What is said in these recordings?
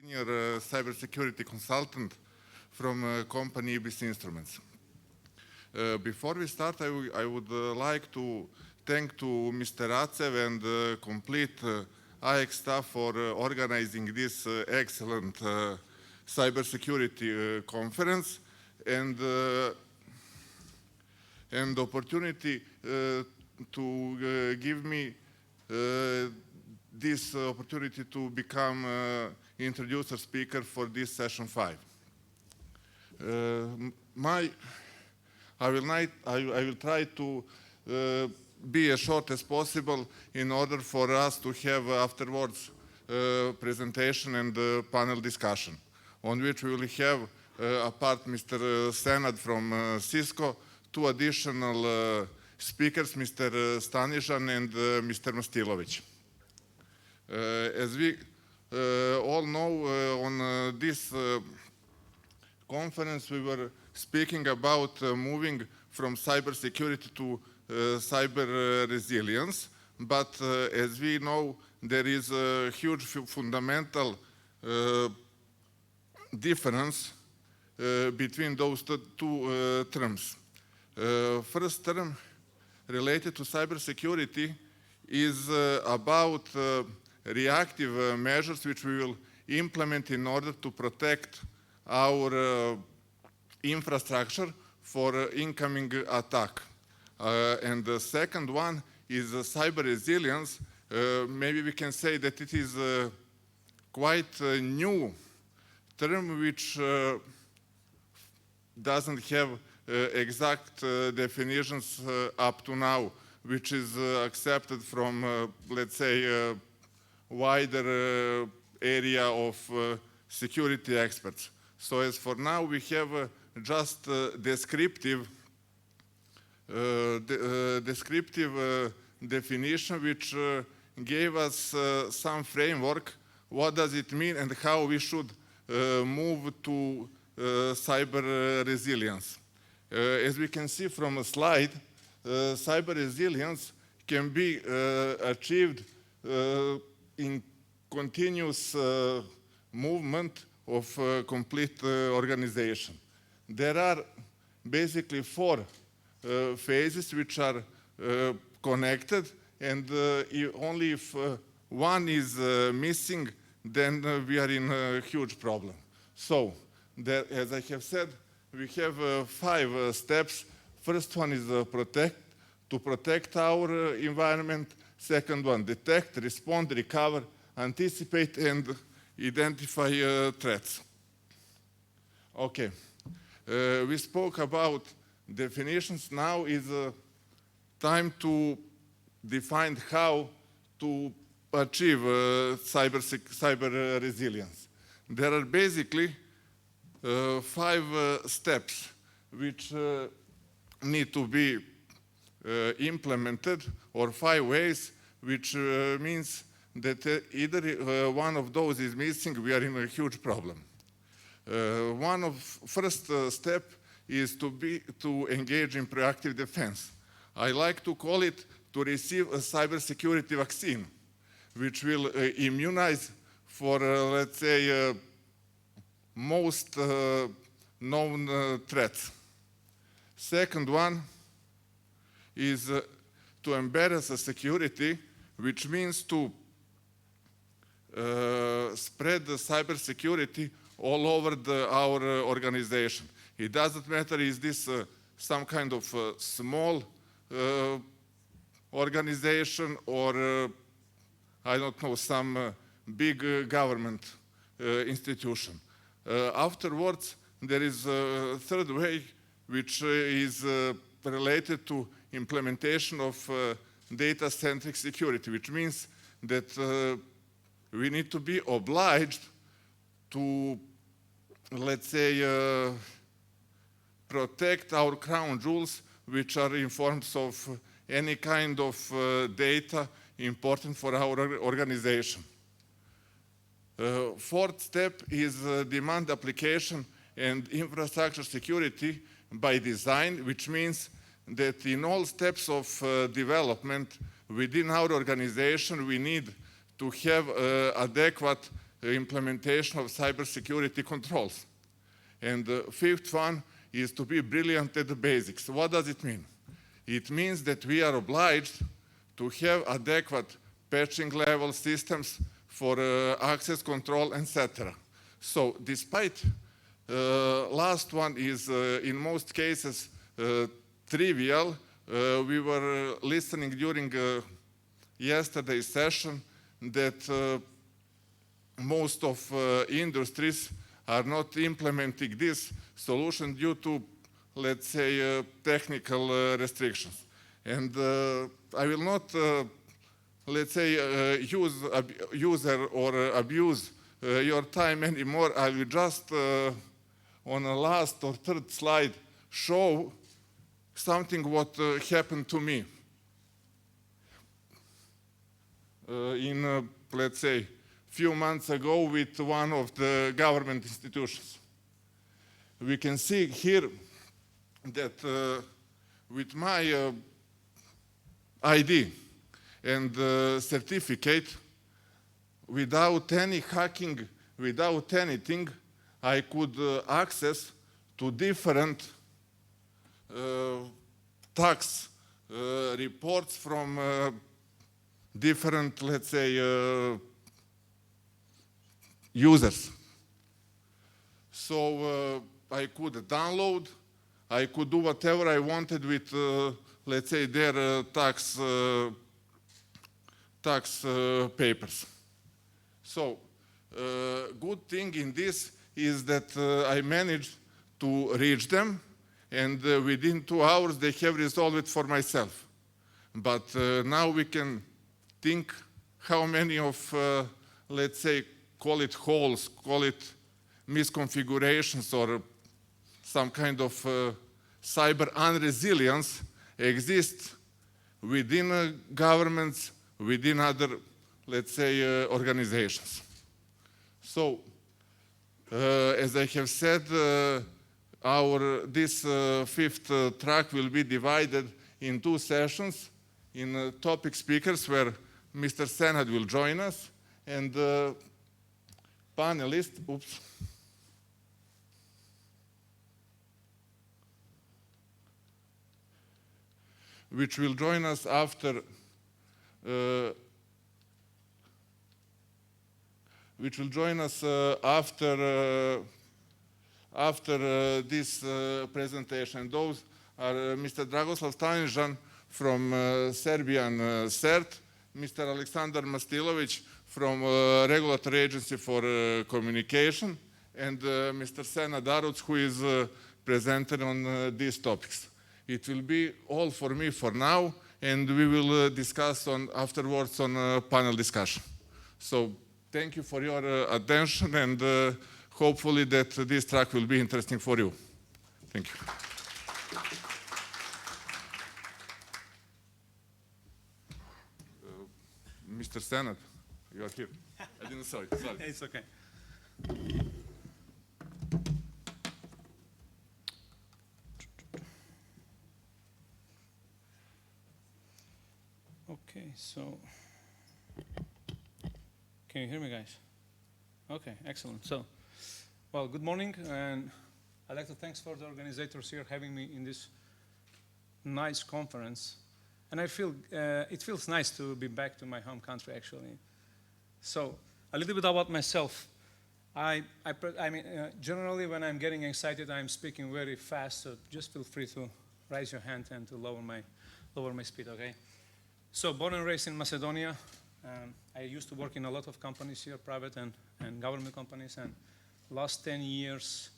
senior cybersecurity consultant from company EBC Instruments. Before we start, I would like to thank to Mr. Racev and complete AX staff for organizing this excellent cybersecurity conference and opportunity to give me this opportunity to become introducer speaker for this session 5. I will try to be as short as possible in order for us to have afterwards presentation and panel discussion, on which we will have apart Mr. Senad from Cisco, two additional speakers, Mr. Stanižan and Mr. Mastilović. As we all know, on this conference we were speaking about moving from cybersecurity to cyber resilience, but as we know, there is a huge fundamental difference between those two terms. First term related to cybersecurity is about reactive measures which we will implement in order to protect our infrastructure for incoming attack. And the second one is cyber resilience. Maybe we can say that it is quite a new term which doesn't have exact definitions up to now, which is accepted from, let's say, wider area of security experts. So as for now, we have just descriptive definition which gave us some framework. What does it mean and how we should move to cyber resilience? As we can see from a slide, cyber resilience can be achieved in continuous movement of complete organization. There are basically 4 phases which are connected, and only if one is missing, then we are in a huge problem. So, as I have said, we have 5 steps. First one is to protect our environment. Second one, detect, respond, recover, anticipate, and identify threats. Okay, we spoke about definitions. Now is time to define how to achieve cyber resilience. There are basically 5 steps which need to be implemented, or 5 ways, which means that either one of those is missing, we are in a huge problem. First step is to engage in proactive defense. I like to call it to receive a cybersecurity vaccine, which will immunize for, let's say, most known threats. Second one is to embrace a security, which means to spread the cybersecurity all over our organization. It doesn't matter is this some kind of small organization or I don't know, some big government institution. Afterwards, there is a third way which is related to implementation of data-centric security, which means that we need to be obliged to, let's say, protect our crown jewels, which are in forms of any kind of data important for our organization. Fourth step is demand application and infrastructure security by design, which means that in all steps of development within our organization, we need to have adequate implementation of cybersecurity controls. And the fifth one is to be brilliant at the basics. What does it mean? It means that we are obliged to have adequate patching level systems for access control, etc. So despite last one is in most cases trivial, we were listening during yesterday's session that most of industries are not implementing this solution due to, let's say, technical restrictions. And I will not, let's say, use or abuse your time anymore. I will just, on the last or third slide, show something what happened to me in, let's say, few months ago with one of the government institutions. We can see here that with my ID and certificate, without any hacking, without anything, I could access to different tax reports from different, let's say, users. So I could download, I could do whatever I wanted with, let's say, their tax papers. So good thing in this is that I managed to reach them, and within 2 hours they have resolved it for myself. But now we can think how many of, let's say, call it holes, call it misconfigurations, or some kind of cyber unresilience exists within governments, within other, let's say, organizations. So, as I have said, this fifth track will be divided in 2 sessions in topic speakers where Mr. Senad will join us, and panelist, which will join us after this presentation. Those are Mr. Dragoslav Stanijan from Serbian CERT, Mr. Aleksandar Mastilović from Regulatory Agency for Communication, and Mr. Senad Daruc, who is presented on these topics. It will be all for me for now, and we will discuss afterwards on panel discussion. So thank you for your attention, and hopefully that this track will be interesting for you. Thank you. Mr. Senad, you are here. I didn't saw it, sorry. It's okay. Okay, so can you hear me, guys? Okay, excellent. So, well, good morning, and I'd like to thank for the organizers here having me in this nice conference. And I feel it feels nice to be back to my home country, actually. So, a little bit about myself. I mean, generally, when I'm getting excited, I'm speaking very fast. So just feel free to raise your hand and to lower my speed. Okay. So, born and raised in Macedonia. I used to work in a lot of companies here, private and government companies, and last 10 years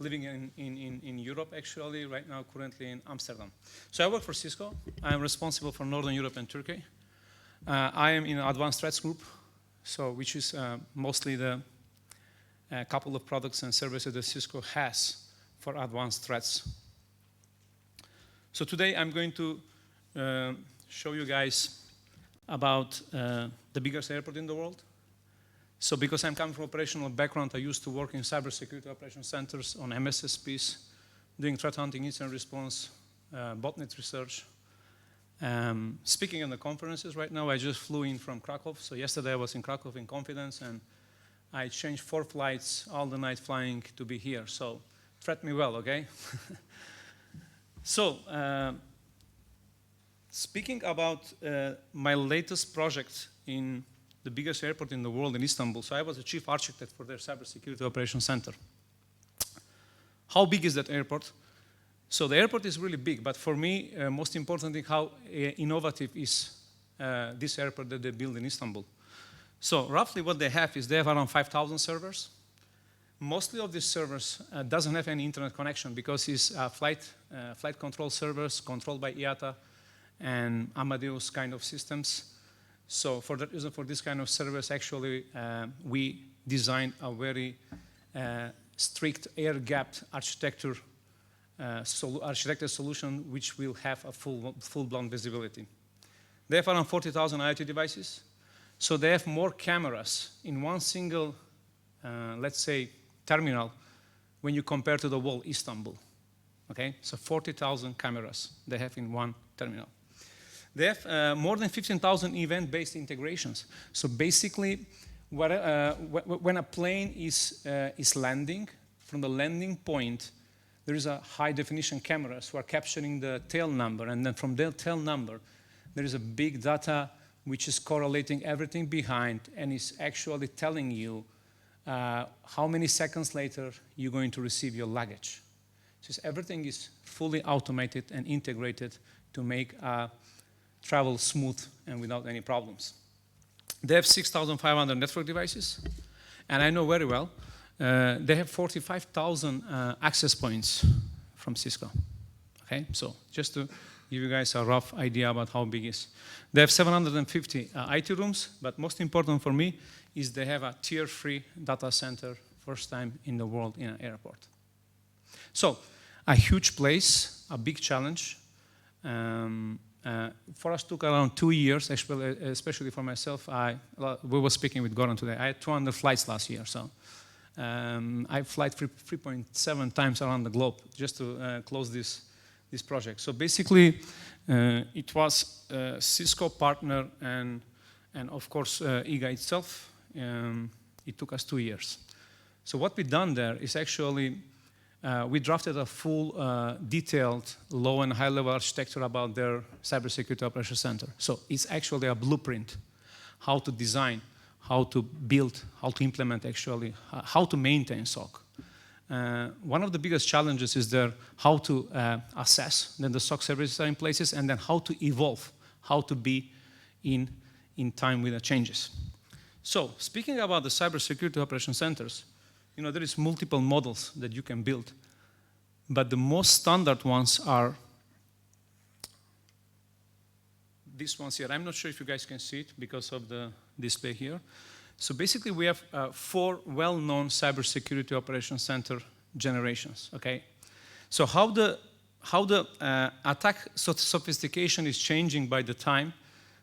living in Europe, actually, right now currently in Amsterdam. So I work for Cisco. I am responsible for Northern Europe and Turkey. I am in an advanced threats group, so which is mostly the couple of products and services that Cisco has for advanced threats. So today I'm going to show you guys about the biggest airport in the world. So because I'm coming from operational background, I used to work in cybersecurity operation centers on MSSPs, doing threat hunting, incident response, botnet research. Speaking in the conferences right now, I just flew in from Krakow. So yesterday I was in Krakow in Confidence, and I changed 4 flights, all the night flying to be here. So treat me well, okay? So speaking about my latest project in the biggest airport in the world in Istanbul. So I was the chief architect for their Cybersecurity Operations Center. How big is that airport? So the airport is really big, but for me, most importantly, how innovative is this airport that they built in Istanbul. So roughly what they have is they have around 5,000 servers. Mostly of these servers doesn't have any internet connection because it's flight control servers controlled by IATA and Amadeus kind of systems. So for that reason, for this kind of servers, actually, we designed a very strict air-gapped architecture architected solution which will have a full-blown visibility. They have around 40,000 IoT devices. So they have more cameras in one single, let's say, terminal when you compare to the whole Istanbul. Okay, so 40,000 cameras they have in one terminal. They have more than 15,000 event-based integrations. So basically, when a plane is landing, from the landing point, there is a high-definition cameras who are capturing the tail number, and then from their tail number, there is a big data which is correlating everything behind and is actually telling you how many seconds later you're going to receive your luggage. So everything is fully automated and integrated to make travel smooth and without any problems. They have 6,500 network devices, and I know very well, they have 45,000 access points from Cisco. Okay, so just to give you guys a rough idea about how big it is. They have 750 IT rooms, but most important for me is they have a tier-free data center, first time in the world in an airport. So, a huge place, a big challenge. For us, took around 2 years, especially for myself. We were speaking with Goran today. I had 200 flights last year, so I flight 3.7 times around the globe just to close this project. So basically, it was a Cisco partner and of course, IGA itself. It took us 2 years. So what we done there is actually we drafted a full, detailed, low and high-level architecture about their Cybersecurity Operations Center. So it's actually a blueprint, how to design, how to build, how to implement actually, how to maintain SOC. One of the biggest challenges is there how to assess then the SOC services are in places and then how to evolve, how to be in time with the changes. So speaking about the Cybersecurity Operations Centers, you know, there is multiple models that you can build, but the most standard ones are these ones here. I'm not sure if you guys can see it because of the display here. So basically, we have 4 well-known Cybersecurity Operations Center generations, okay? So how the attack sophistication is changing by the time,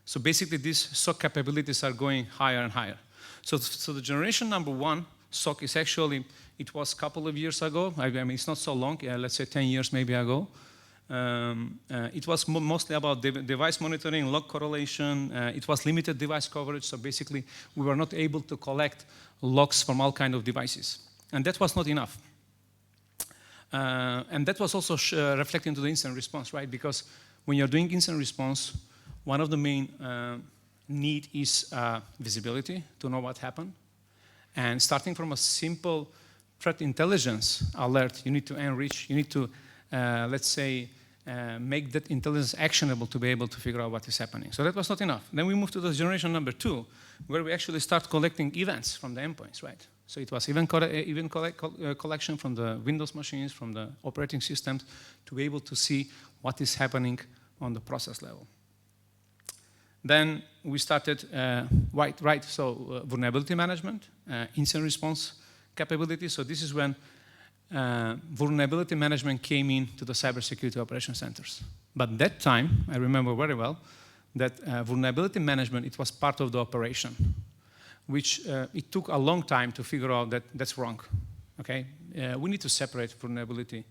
so basically these SOC capabilities are going higher and higher. So the generation number 1, SOC is actually, it was a couple of years ago, I mean, it's not so long, let's say 10 years maybe ago. It was mostly about device monitoring, log correlation. It was limited device coverage, so basically we were not able to collect logs from all kinds of devices. And that was not enough. And that was also reflected into the incident response, right? Because when you're doing incident response, one of the main need is visibility, to know what happened. And starting from a simple threat intelligence alert, you need to enrich, you need to let's say, make that intelligence actionable to be able to figure out what is happening. So that was not enough. Then we moved to the generation number 2, where we actually start collecting events from the endpoints, right? So it was event collection from the Windows machines, from the operating systems, to be able to see what is happening on the process level. Then we started, so vulnerability management, incident response capability. So this is when vulnerability management came into the Cybersecurity Operations Centers. But that time, I remember very well, that vulnerability management, it was part of the operation, which it took a long time to figure out that that's wrong, okay? We need to separate vulnerability,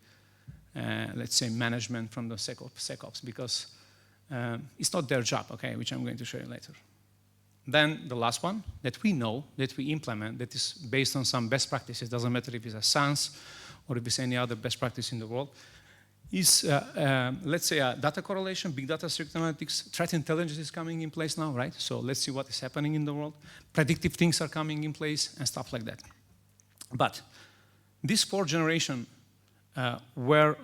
let's say, management from the SecOps, because it's not their job, okay, which I'm going to show you later. Then the last one that we know, that we implement, that is based on some best practices, doesn't matter if it's a SANS or if it's any other best practice in the world, is, let's say, a data correlation, big data security analytics, threat intelligence is coming in place now, right? So let's see what is happening in the world. Predictive things are coming in place and stuff like that. But these 4 generations were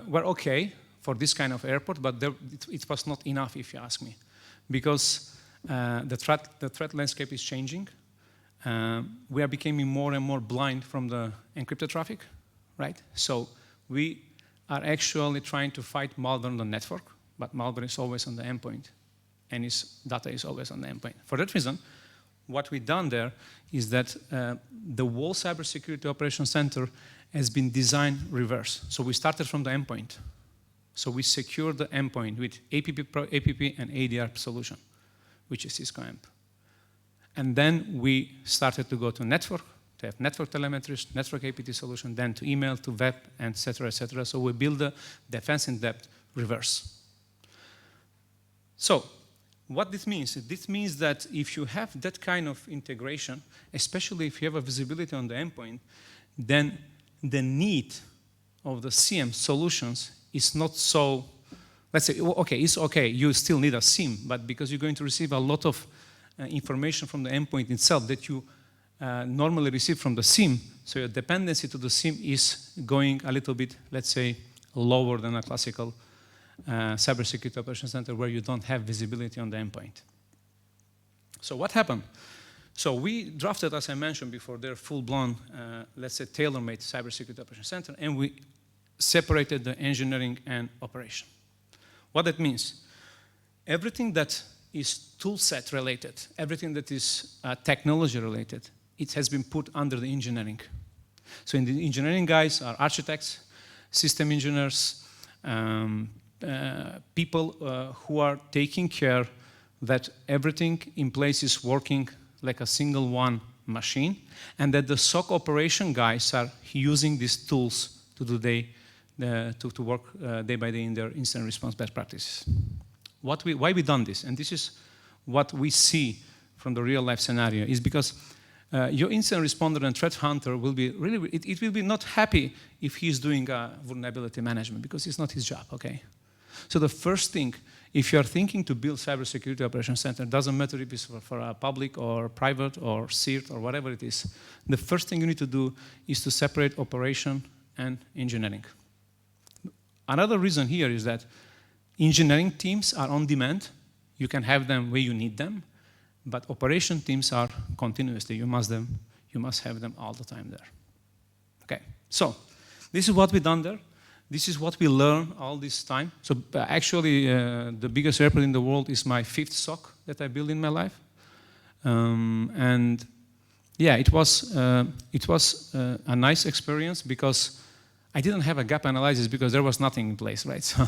okay for this kind of airport, but it was not enough, if you ask me, because the threat landscape is changing. We are becoming more and more blind from the encrypted traffic, right? So we are actually trying to fight malware on the network, but malware is always on the endpoint, and its data is always on the endpoint. For that reason, what we've done there is that the whole Cybersecurity Operations Center has been designed reverse. So we started from the endpoint. So we secured the endpoint with APP and ADR solution, which is Cisco AMP. And then we started to go to network, to have network telemetry, network APT solution, then to email, to web, et cetera, et cetera. So we build the defense in depth reverse. So what this means? This means that if you have that kind of integration, especially if you have a visibility on the endpoint, then the need of the CM solutions is not so, let's say, okay, it's okay, you still need a SIEM, but because you're going to receive a lot of information from the endpoint itself that you normally receive from the SIEM, so your dependency to the SIEM is going a little bit, let's say, lower than a classical Cybersecurity Operations Center where you don't have visibility on the endpoint. So what happened? So we drafted, as I mentioned before, their full-blown, let's say, tailor-made Cybersecurity Operations Center, and we separated the engineering and operation. What that means? Everything that is toolset related, everything that is technology related, it has been put under the engineering. So in the engineering guys are architects, system engineers, people who are taking care that everything in place is working like a single one machine, and that the SOC operation guys are using these tools to do to work day by day in their incident response best practices. Why we done this? And this is what we see from the real life scenario, is because your incident responder and threat hunter will be really, it will be not happy if he's doing vulnerability management, because it's not his job, okay? So the first thing, if you're thinking to build Cybersecurity Operations Center, doesn't matter if it's for a public or private or CERT or whatever it is, the first thing you need to do is to separate operation and engineering. Another reason here is that engineering teams are on demand. You can have them where you need them, but operation teams are continuously. You must have them all the time there. Okay, so this is what we've done there. This is what we learned all this time. So actually, the biggest airport in the world is my 5th SOC that I built in my life. And yeah, it was a nice experience because I didn't have a gap analysis because there was nothing in place, right? So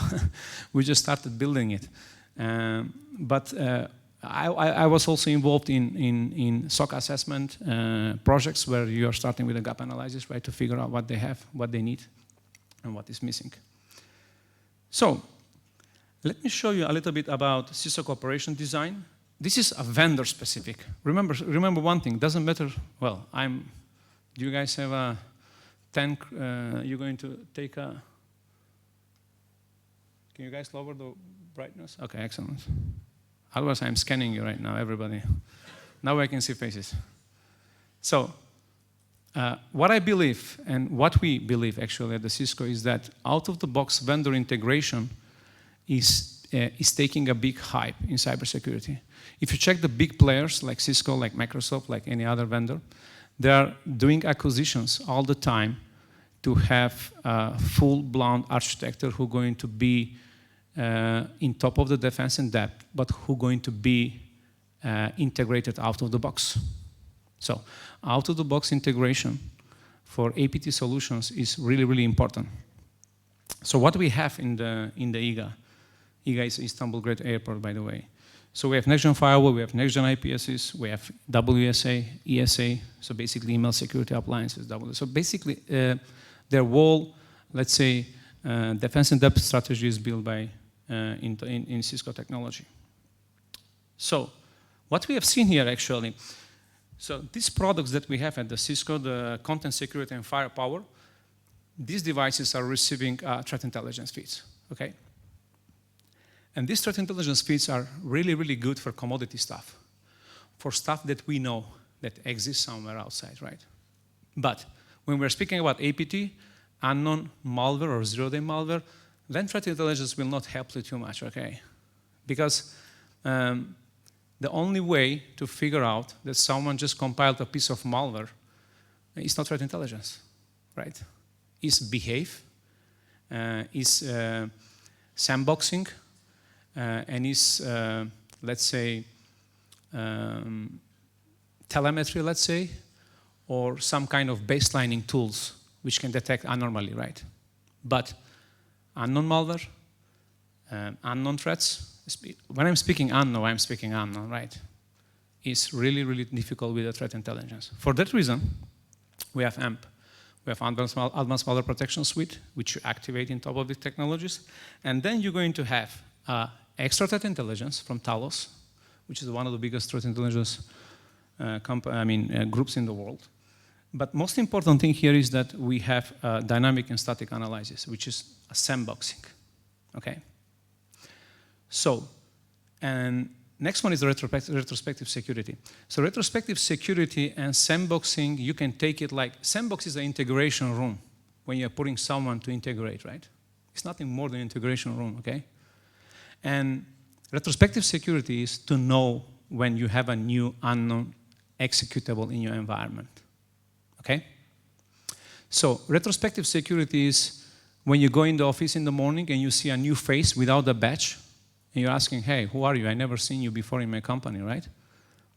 we just started building it. But I was also involved in SOC assessment projects where you are starting with a gap analysis, right, to figure out what they have, what they need, and what is missing. So let me show you a little bit about CISOC operation design. This is a vendor specific. Remember one thing, doesn't matter, well, do you guys have a 10, you're going to take a, can you guys lower the brightness? Okay, excellent. Otherwise I'm scanning you right now, everybody. Now I can see faces. So, what I believe, and what we believe actually at the Cisco, is that out-of-the-box vendor integration is taking a big hype in cybersecurity. If you check the big players like Cisco, like Microsoft, like any other vendor, they are doing acquisitions all the time to have a full-blown architecture who are going to be in top of the defense in depth, but who are going to be integrated out of the box. So out-of-the-box integration for APT solutions is really, really important. So what we have in the IGA is Istanbul Great Airport, by the way. So we have next-gen firewall, we have next-gen IPSs, we have WSA, ESA, so basically email security appliances. So basically, their whole, let's say, defense in-depth strategy is built by in Cisco technology. So What we have seen here actually, so these products that we have at the Cisco, the content security and firepower, these devices are receiving threat intelligence feeds, okay? And these threat intelligence feeds are really, really good for commodity stuff, for stuff that we know that exists somewhere outside, right? But when we're speaking about APT, unknown malware or zero-day malware, then threat intelligence will not help you too much, okay? Because the only way to figure out that someone just compiled a piece of malware is not threat intelligence, right? Is behave, is sandboxing, and is, let's say, telemetry, let's say, or some kind of baselining tools which can detect anomaly, right? But unknown malware, unknown threats, when I'm speaking unknown, right? It's really, really difficult with the threat intelligence. For that reason, we have AMP. We have Advanced Malware Protection Suite, which you activate in top of the technologies. And then you're going to have extra threat intelligence from Talos, which is one of the biggest threat intelligence groups in the world. But most important thing here is that we have dynamic and static analysis, which is a sandboxing, okay? So, and next one is the retrospective security. So retrospective security and sandboxing, you can take it like, sandbox is an integration room when you're putting someone to integrate, right? It's nothing more than integration room, okay? And retrospective security is to know when you have a new unknown executable in your environment, okay? So retrospective security is when you go in the office in the morning and you see a new face without a badge, and you're asking, hey, who are you? I never seen you before in my company, right?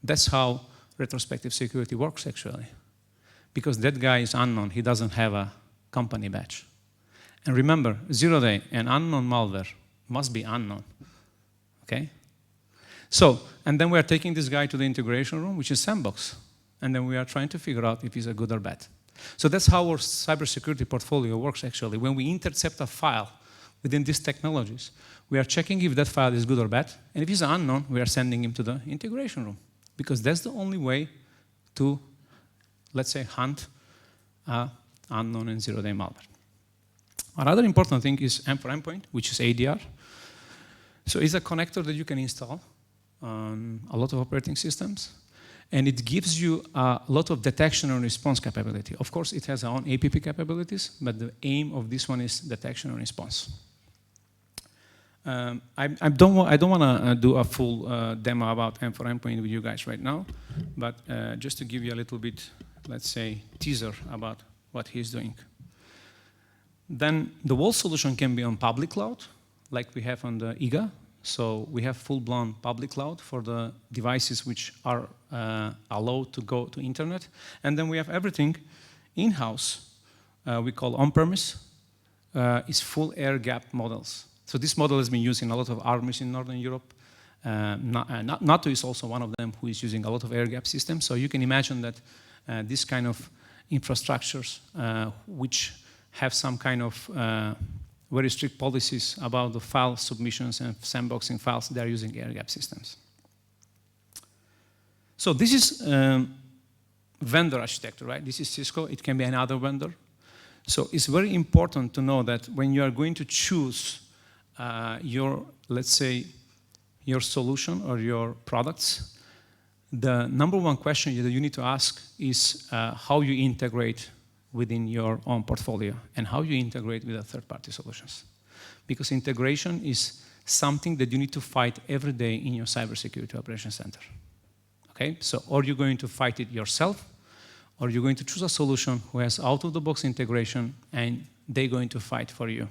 That's how retrospective security works, actually. Because that guy is unknown. He doesn't have a company badge. And remember, zero-day and unknown malware must be unknown, okay? So, and then we are taking this guy to the integration room, which is sandbox. And then we are trying to figure out if he's a good or bad. So that's how our cybersecurity portfolio works, actually. When we intercept a file within these technologies, we are checking if that file is good or bad. And if it's unknown, we are sending him to the integration room. Because that's the only way to, let's say, hunt unknown and zero-day malware. Another important thing is M for Endpoint, which is ADR. So it's a connector that you can install on a lot of operating systems. And it gives you a lot of detection and response capability. Of course, it has its own APP capabilities, but the aim of this one is detection and response. I don't want to do a full demo about M for Endpoint with you guys right now, but just to give you a little bit, let's say, teaser about what he's doing. Then the whole solution can be on public cloud, like we have on the IGA. So we have full-blown public cloud for the devices which are allowed to go to internet. And then we have everything in-house, we call on-premise, is full air-gap models. So this model has been used in a lot of armies in Northern Europe. NATO is also one of them who is using a lot of air-gap systems. So you can imagine that this kind of infrastructures which have some kind of very strict policies about the file submissions and sandboxing files, they're using air-gap systems. So this is vendor architecture, right? This is Cisco, it can be another vendor. So it's very important to know that when you are going to choose your, let's say, your solution or your products, the number one question that you need to ask is how you integrate within your own portfolio and how you integrate with the third-party solutions. Because integration is something that you need to fight every day in your cybersecurity operations center. Okay, so or you're going to fight it yourself, or you're going to choose a solution who has out-of-the-box integration and they're going to fight for you.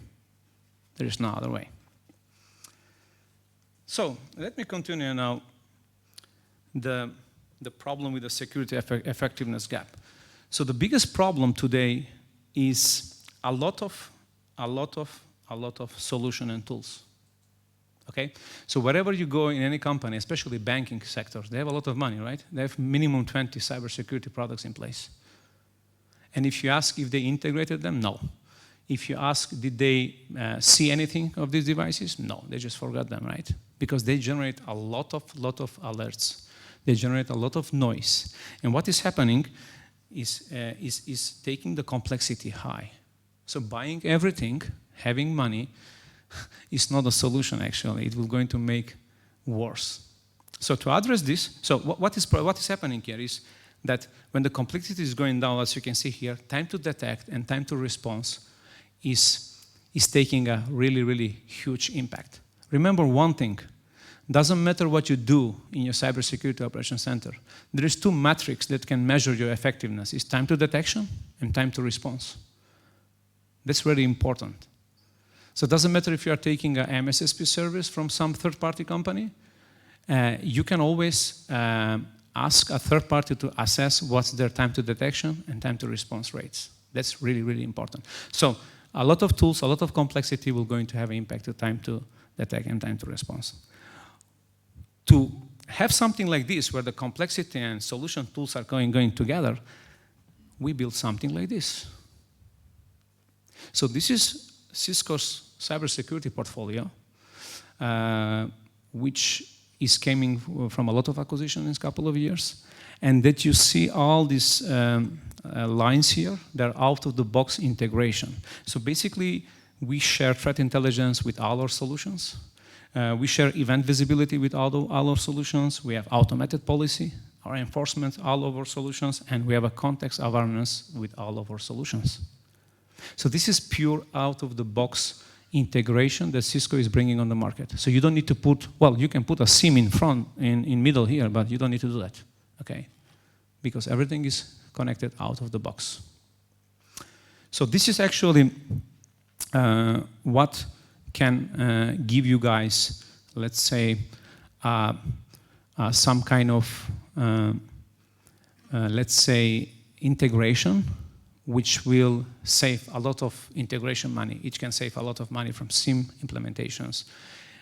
There is no other way. So let me continue now the problem with the security effectiveness gap. So the biggest problem today is a lot of solution and tools. Okay? So wherever you go in any company, especially banking sectors, they have a lot of money, right? They have minimum 20 cybersecurity products in place. And if you ask if they integrated them, no. If you ask, did they see anything of these devices? No, they just forgot them, right? Because they generate a lot of alerts. They generate a lot of noise. And what is happening is taking the complexity high. So buying everything, having money, is not a solution actually. It will going to make worse. So to address this, so what is happening here is that when the complexity is going down, as you can see here, time to detect and time to response is taking a really, really huge impact. Remember one thing, doesn't matter what you do in your cybersecurity operations center, there is two metrics that can measure your effectiveness. It's time to detection and time to response. That's very important. So it doesn't matter if you are taking an MSSP service from some third-party company, you can always ask a third party to assess what's their time to detection and time to response rates. That's really, really important. So a lot of tools, a lot of complexity will going to have an impact to time to detect and time to response. To have something like this, where the complexity and solution tools are going together, we build something like this. So this is Cisco's cybersecurity portfolio, which is coming from a lot of acquisitions in a couple of years. And that you see all these lines here, they're out-of-the-box integration. So basically, we share threat intelligence with all our solutions. We share event visibility with all our solutions. We have automated policy, our enforcement, all of our solutions, and we have a context awareness with all of our solutions. So this is pure out-of-the-box integration that Cisco is bringing on the market. So you don't need to put, well, you can put a SIM in front, in middle here, but you don't need to do that, okay? Because everything is connected out of the box. So this is actually what can give you guys, let's say, some kind of, let's say, integration, which will save a lot of integration money. It can save a lot of money from SIM implementations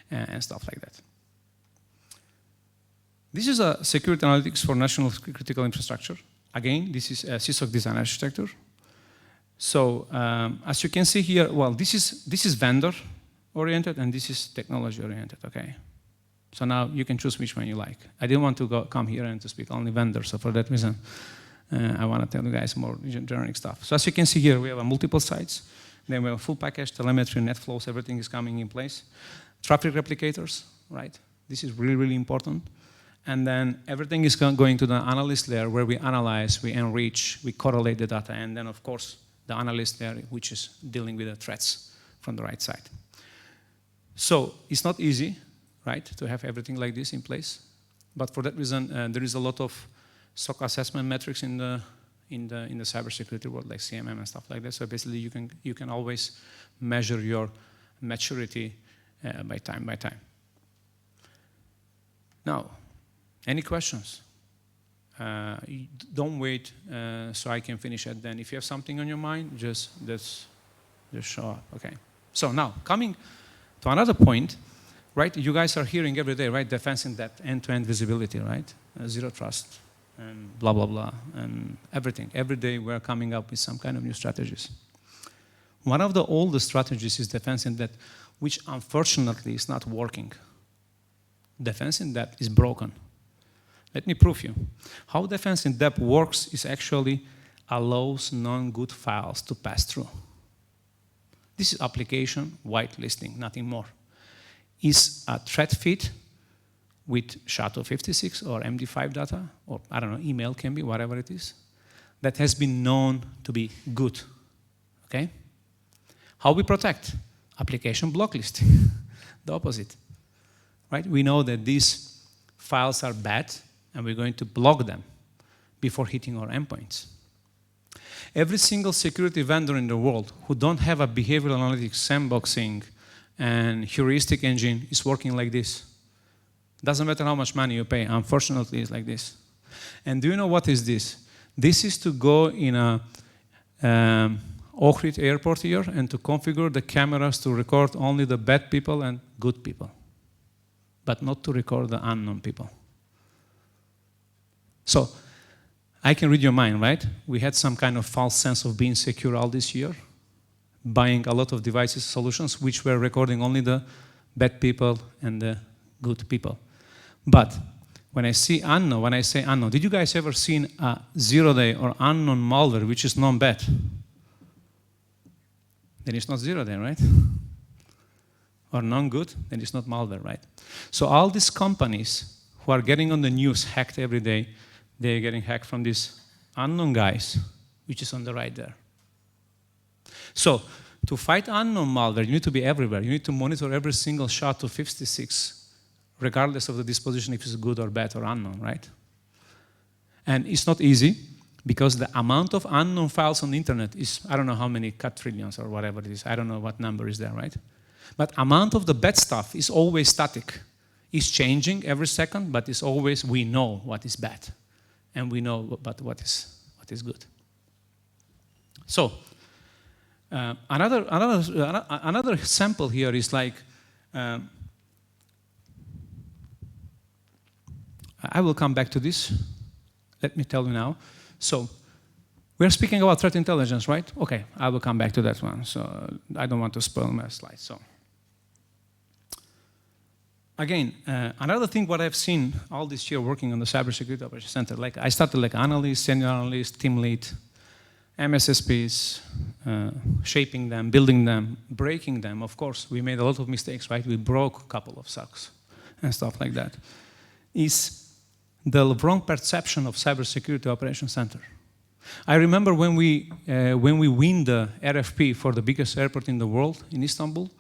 and stuff like that. This is a security analytics for national critical infrastructure. Again, this is a CSOC design architecture. So as you can see here, well, this is vendor-oriented and this is technology-oriented, okay? So now you can choose which one you like. I didn't want to come here and to speak only vendor, so for that reason, I want to tell you guys more generic stuff. So as you can see here, we have multiple sites. Then we have a full package, telemetry, net flows, everything is coming in place. Traffic replicators, right? This is really, really important. And then everything is going to the analyst layer where we analyze, we enrich, we correlate the data, and then of course, the analyst layer, which is dealing with the threats from the right side. So it's not easy, right, to have everything like this in place. But for that reason, there is a lot of SOC assessment metrics in the cybersecurity world, like CMM and stuff like that. So basically, you can always measure your maturity by time. Now, any questions? Don't wait so I can finish it. Then, if you have something on your mind, just show up. Okay. So now, coming to another point, right? You guys are hearing every day, right? Defense in depth, end-to-end visibility, right? Zero trust. And blah, blah, blah, and everything. Every day we're coming up with some kind of new strategies. One of the oldest strategies is defense in depth, which unfortunately is not working. Defense in depth is broken. Let me prove you. How defense in depth works is actually allows non-good files to pass through. This is application whitelisting, nothing more. Is a threat feed with SHA-256 or MD5 data, or I don't know, email can be, whatever it is, that has been known to be good, okay? How we protect? Application blocklisting, the opposite, right? We know that these files are bad, and we're going to block them before hitting our endpoints. Every single security vendor in the world who don't have a behavioral analytics, sandboxing, and heuristic engine is working like this. Doesn't matter how much money you pay, unfortunately it's like this. And do you know what is this? This is to go in a Ohrid airport here and to configure the cameras to record only the bad people and good people, but not to record the unknown people. So, I can read your mind, right? We had some kind of false sense of being secure all this year, buying a lot of devices, solutions, which were recording only the bad people and the good people. But when I say unknown, did you guys ever seen a zero-day or unknown malware which is non-bad? Then it's not zero-day, right? Or non-good, then it's not malware, right? So all these companies who are getting on the news hacked every day, they're getting hacked from these unknown guys, which is on the right there. So to fight unknown malware, you need to be everywhere. You need to monitor every single SHA-256, regardless of the disposition, if it's good or bad or unknown, right? And it's not easy, because the amount of unknown files on the internet is, I don't know how many quadrillions or whatever it is. I don't know what number is there, right? But amount of the bad stuff is always static. It's changing every second, but it's always, we know what is bad. And we know about what is good. So, another sample here is like, I will come back to this. Let me tell you now. So, we're speaking about threat intelligence, right? Okay, I will come back to that one. So, I don't want to spoil my slides. So, again, another thing what I've seen all this year working on the Cybersecurity Operations Center, like I started like analyst, senior analyst, team lead, MSSPs, shaping them, building them, breaking them. Of course, we made a lot of mistakes, right? We broke a couple of SOCs and stuff like that. Is the wrong perception of Cybersecurity Operations Center. I remember when we win the RFP for the biggest airport in the world, in Istanbul,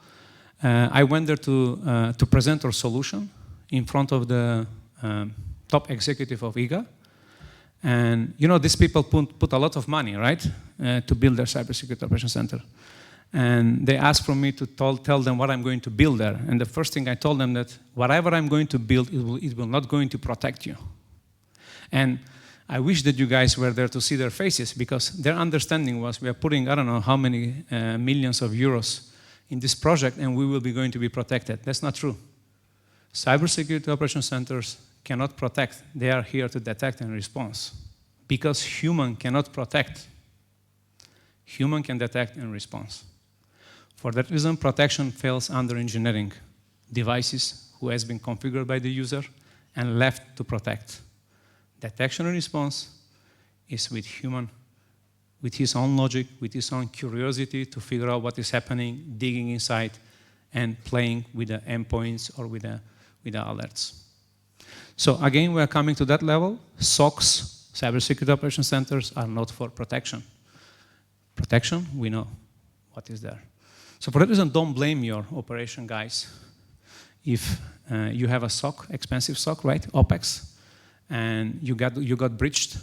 I went there to present our solution in front of the top executive of IGA. And you know, these people put a lot of money, right, to build their Cybersecurity Operations Center. And they asked from me to tell them what I'm going to build there. And the first thing I told them that whatever I'm going to build, it will not going to protect you. And I wish that you guys were there to see their faces, because their understanding was we are putting, I don't know how many millions of euros in this project and we will be going to be protected. That's not true. Cybersecurity Operations Centers cannot protect. They are here to detect and respond. Because human cannot protect. Human can detect and respond. For that reason, protection falls under engineering. Devices who has been configured by the user and left to protect. Detection and response is with human, with his own logic, with his own curiosity to figure out what is happening, digging inside, and playing with the endpoints or with the alerts. So again, we are coming to that level. SOCs, Cybersecurity Operations Centers, are not for protection. Protection, we know what is there. So for that reason, don't blame your operation guys. If you have a SOC, expensive SOC, right, OPEX, and you got breached,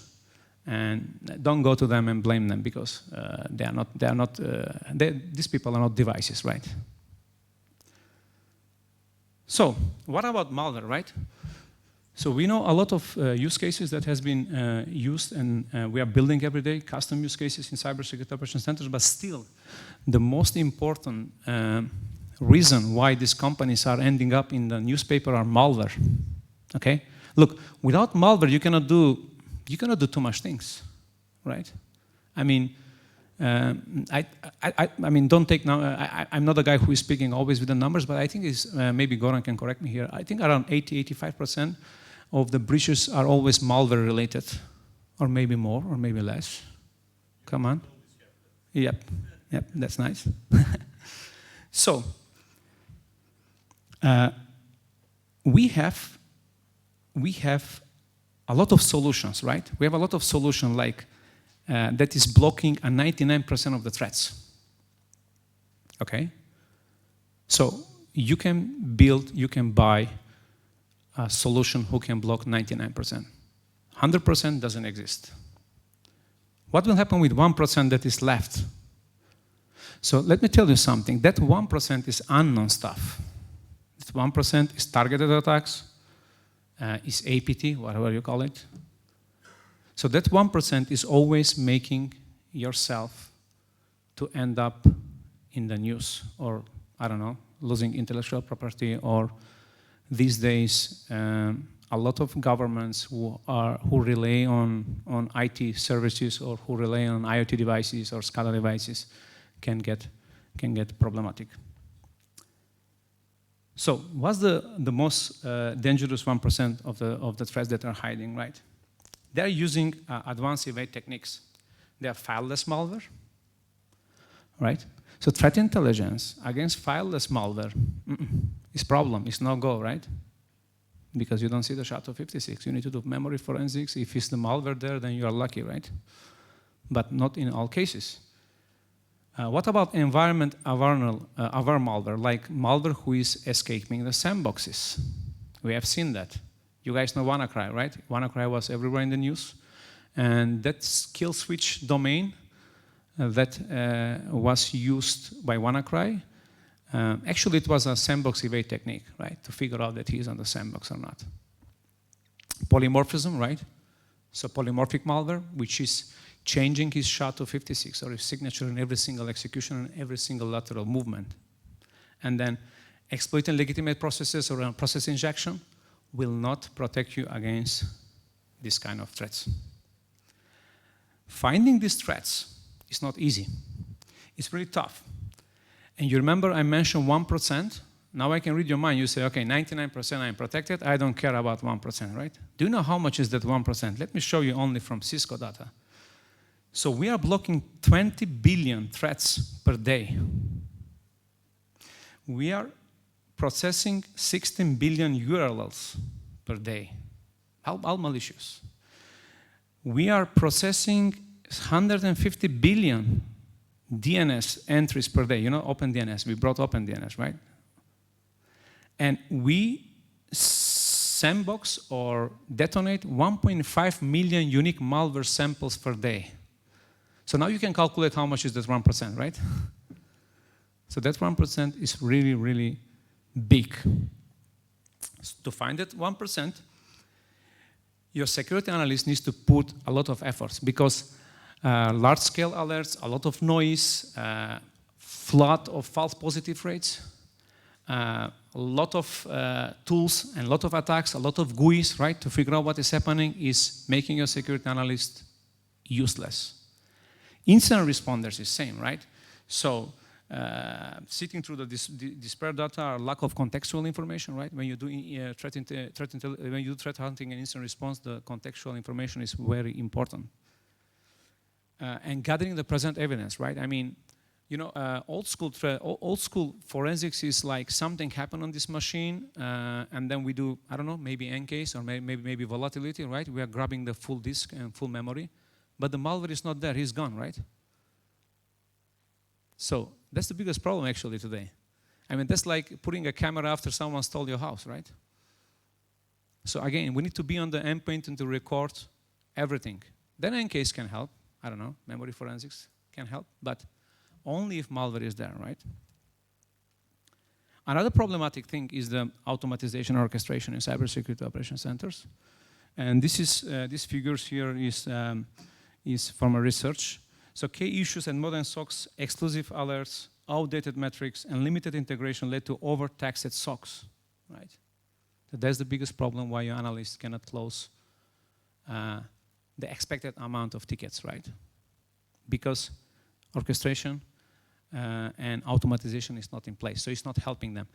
and don't go to them and blame them, because these people are not devices, right? So what about malware, right? So we know a lot of use cases that has been used, and we are building every day custom use cases in Cybersecurity Operations Centers, but still the most important reason why these companies are ending up in the newspaper are malware, okay? Look, without malware, you cannot do too much things, right? I mean, I mean, don't take now. I'm not a guy who is speaking always with the numbers, but I think it's maybe Goran can correct me here. I think around 80–85% of the breaches are always malware related, or maybe more, or maybe less. Come on. Yep, that's nice. So we have a lot of solutions, right? We have a lot of solutions like that is blocking 99% of the threats. Okay? So you can buy a solution who can block 99%. 100% doesn't exist. What will happen with 1% that is left? So let me tell you something. That 1% is unknown stuff. That 1% is targeted attacks, is APT, whatever you call it. So that 1% is always making yourself to end up in the news, or, I don't know, losing intellectual property, or these days, a lot of governments who rely on IT services, or who rely on IoT devices or SCADA devices can get problematic. So what's the most dangerous 1% of the threats that are hiding, right? They're using advanced evade techniques. They are fileless malware, right? So threat intelligence against fileless malware is problem, it's no go, right? Because you don't see the SHA-256. You need to do memory forensics. If it's the malware there, then you are lucky, right? But not in all cases. What about environment-aware malware, like malware who is escaping the sandboxes? We have seen that. You guys know WannaCry, right? WannaCry was everywhere in the news. And that kill switch domain that was used by WannaCry, actually it was a sandbox evade technique, right? To figure out that he's on the sandbox or not. Polymorphism, right? So polymorphic malware, which is changing his SHA-256 or his signature in every single execution and every single lateral movement. And then exploiting legitimate processes or process injection will not protect you against this kind of threats. Finding these threats is not easy. It's really tough. And you remember I mentioned 1%? Now I can read your mind. You say, okay, 99% I'm protected. I don't care about 1%, right? Do you know how much is that 1%? Let me show you only from Cisco data. So we are blocking 20 billion threats per day. We are processing 16 billion URLs per day. How malicious? We are processing 150 billion DNS entries per day. You know OpenDNS, we brought OpenDNS, right? And we sandbox or detonate 1.5 million unique malware samples per day. So now you can calculate how much is that 1%, right? So that 1% is really, really big. To find that 1%, your security analyst needs to put a lot of efforts because large-scale alerts, a lot of noise, flood of false positive rates, a lot of tools and a lot of attacks, a lot of GUIs, right, to figure out what is happening is making your security analyst useless. Incident responders is same, right? So sitting through the disparate data or lack of contextual information, right? When you do when you do threat hunting and incident response, the contextual information is very important. And gathering the present evidence, right? I mean, you know, old school forensics is like something happened on this machine, and then we do, I don't know, maybe encase or maybe volatility, right? We are grabbing the full disk and full memory, but the malware is not there, he's gone, right? So that's the biggest problem actually today. I mean, that's like putting a camera after someone stole your house, right? So again, we need to be on the endpoint and to record everything. Then encase can help. I don't know, memory forensics can help, but only if malware is there, right? Another problematic thing is the automatization and orchestration in cybersecurity operation centers. And this is these figures here is from a research. So key issues and modern SOCs, exclusive alerts, outdated metrics, and limited integration led to overtaxed SOCs, right? So that's the biggest problem why your analysts cannot close the expected amount of tickets, right? Because orchestration and automatization is not in place, so it's not helping them.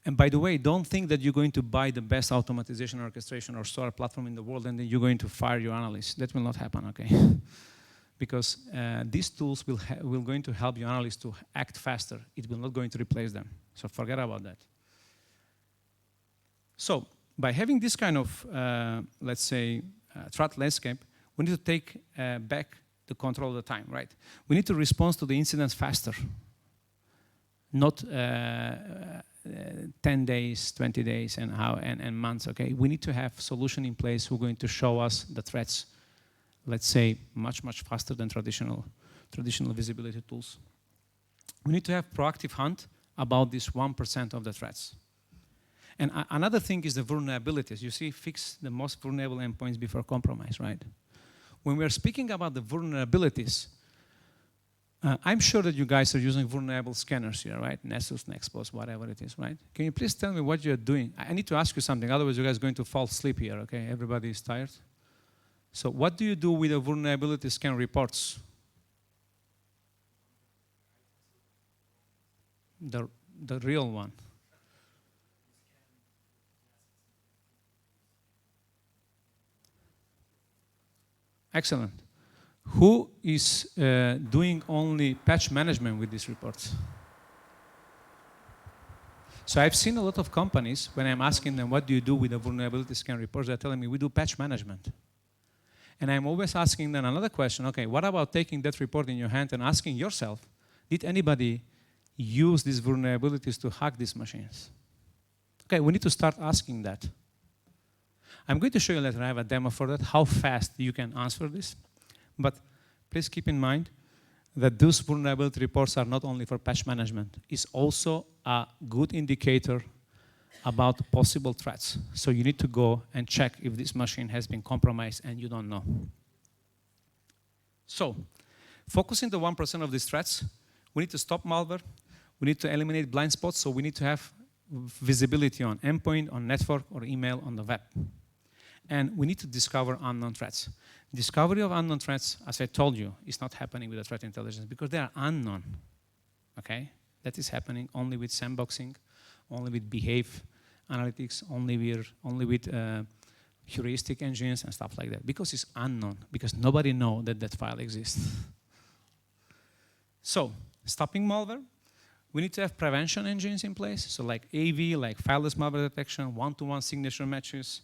And by the way, don't think that you're going to buy the best automatization, orchestration, or SOAR platform in the world and then you're going to fire your analysts. That will not happen, okay? Because these tools will going to help your analysts to act faster. It will not going to replace them. So forget about that. So by having this kind of, let's say, threat landscape, we need to take back the control of the time, right? We need to respond to the incidents faster, not 10 days, 20 days, and months, okay? We need to have solution in place who are going to show us the threats, let's say, much, much faster than traditional visibility tools. We need to have proactive hunt about this 1% of the threats. And another thing is the vulnerabilities. You see, fix the most vulnerable endpoints before compromise, right? When we're speaking about the vulnerabilities, I'm sure that you guys are using vulnerable scanners here, right? Nessus, Nexpose, whatever it is, right? Can you please tell me what you're doing? I need to ask you something, otherwise you guys are going to fall asleep here, okay? Everybody is tired. So what do you do with the vulnerability scan reports? The real one. excellent. Who is doing only patch management with these reports? So I've seen a lot of companies, when I'm asking them, what do you do with the vulnerability scan reports, they're telling me, we do patch management. And I'm always asking them another question, okay, what about taking that report in your hand and asking yourself, did anybody use these vulnerabilities to hack these machines? Okay, we need to start asking that. I'm going to show you later, I have a demo for that, how fast you can answer this. But please keep in mind that those vulnerability reports are not only for patch management. It's also a good indicator about possible threats. So you need to go and check if this machine has been compromised and you don't know. So, focusing the 1% of these threats, we need to stop malware, we need to eliminate blind spots, so we need to have visibility on endpoint, on network, or email, on the web. And we need to discover unknown threats. Discovery of unknown threats, as I told you, is not happening with the threat intelligence because they are unknown, okay? That is happening only with sandboxing, only with behave analytics, only with heuristic engines and stuff like that, because it's unknown, because nobody knows that that file exists. So, stopping malware, we need to have prevention engines in place, so like AV, like fileless malware detection, one-to-one signature matches,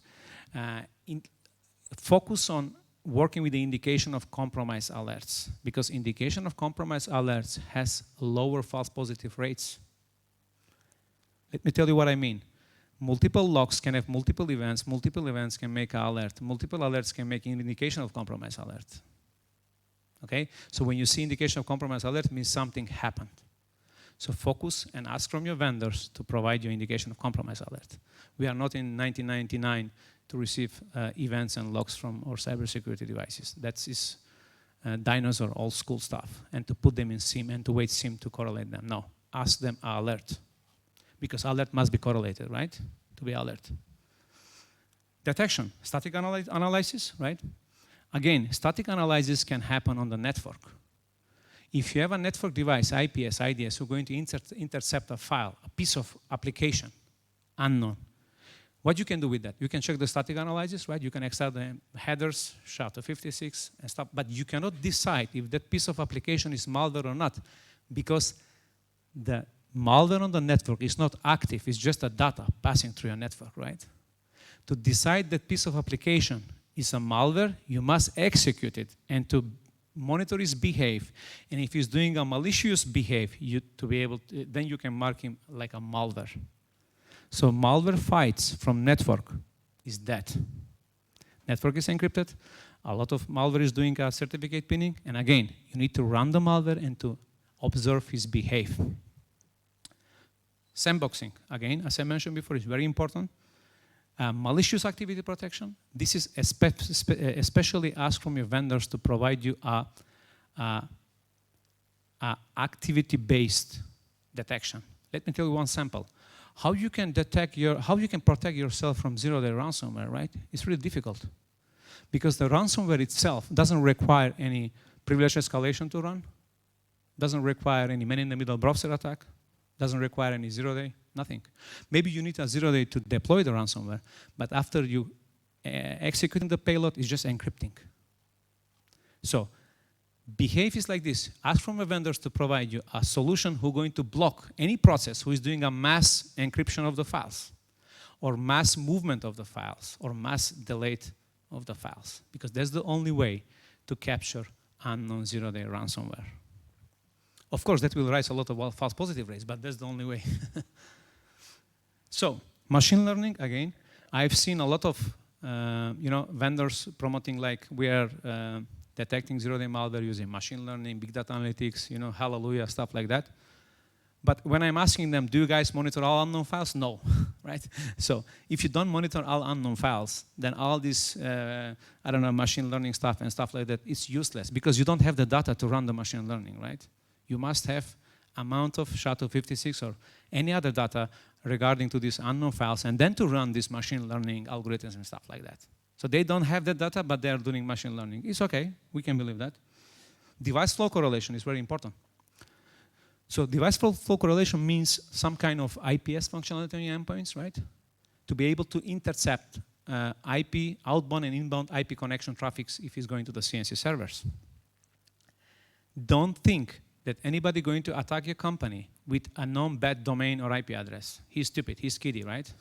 focus on working with the indication of compromise alerts, because indication of compromise alerts has lower false positive rates. Let me tell you what I mean. Multiple logs can have multiple events can make an alert, multiple alerts can make an indication of compromise alert. Okay? So when you see indication of compromise alert, it means something happened. So focus and ask from your vendors to provide you indication of compromise alert. We are not in 1999 to receive events and logs from our cybersecurity devices. That is dinosaur old school stuff. And to put them in SIEM and to wait SIEM to correlate them. No, ask them alert. Because alert must be correlated, right? To be alert. Detection, static analysis, right? Again, static analysis can happen on the network. If you have a network device, IPS, IDS, who's going to intercept a file, a piece of application, unknown, what you can do with that? You can check the static analysis, right? You can extract the headers, SHA-256 and stuff, but you cannot decide if that piece of application is malware or not, because the malware on the network is not active, it's just a data passing through your network, right? To decide that piece of application is a malware, you must execute it, and to monitor his behavior, and if he's doing a malicious behavior, then you can mark him like a malware. So malware fights from network is dead. Network is encrypted, a lot of malware is doing a certificate pinning, and again, you need to run the malware and to observe his behavior. Sandboxing, again, as I mentioned before, is very important. Malicious activity protection. This is especially asked from your vendors to provide you a activity-based detection. Let me tell you one sample. How you can protect yourself from zero-day ransomware, right? It's really difficult because the ransomware itself doesn't require any privilege escalation to run, doesn't require any man-in-the-middle browser attack, doesn't require any zero-day, nothing. Maybe you need a zero-day to deploy the ransomware, but after you executing the payload, it's just encrypting. So behave is like this. Ask from the vendors to provide you a solution who's going to block any process who is doing a mass encryption of the files, or mass movement of the files, or mass delete of the files, because that's the only way to capture unknown zero-day ransomware. Of course, that will raise a lot of false positive rates, but that's the only way. So, machine learning, again, I've seen a lot of vendors promoting like we are detecting zero-day malware using machine learning, big data analytics, hallelujah, stuff like that. But when I'm asking them, do you guys monitor all unknown files? No, right? So if you don't monitor all unknown files, then all this, machine learning stuff and stuff like that, it's useless because you don't have the data to run the machine learning, right? You must have amount of SHA-256 or any other data regarding to these unknown files, and then to run these machine learning algorithms and stuff like that. So they don't have that data, but they are doing machine learning. It's okay, we can believe that. Device flow correlation is very important. So device flow correlation means some kind of IPS functionality on your endpoints, right? To be able to intercept IP, outbound and inbound IP connection traffics if it's going to the CSC servers. Don't think that anybody going to attack your company with a non-bad domain or IP address. He's stupid, he's kiddie, right?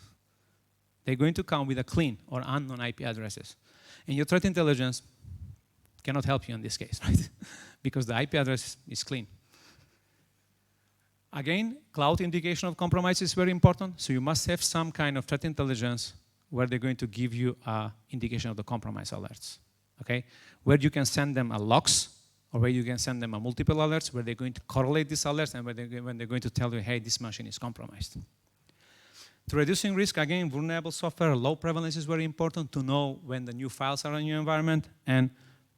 They're going to come with a clean or unknown IP addresses. And your threat intelligence cannot help you in this case, right? Because the IP address is clean. Again, cloud indication of compromise is very important, so you must have some kind of threat intelligence where they're going to give you an indication of the compromise alerts, okay? Where you can send them a logs, or where you can send them a multiple alerts, where they're going to correlate these alerts, and when they're going to tell you, hey, this machine is compromised. To reducing risk, again, vulnerable software, low prevalence is very important to know when the new files are in your environment, and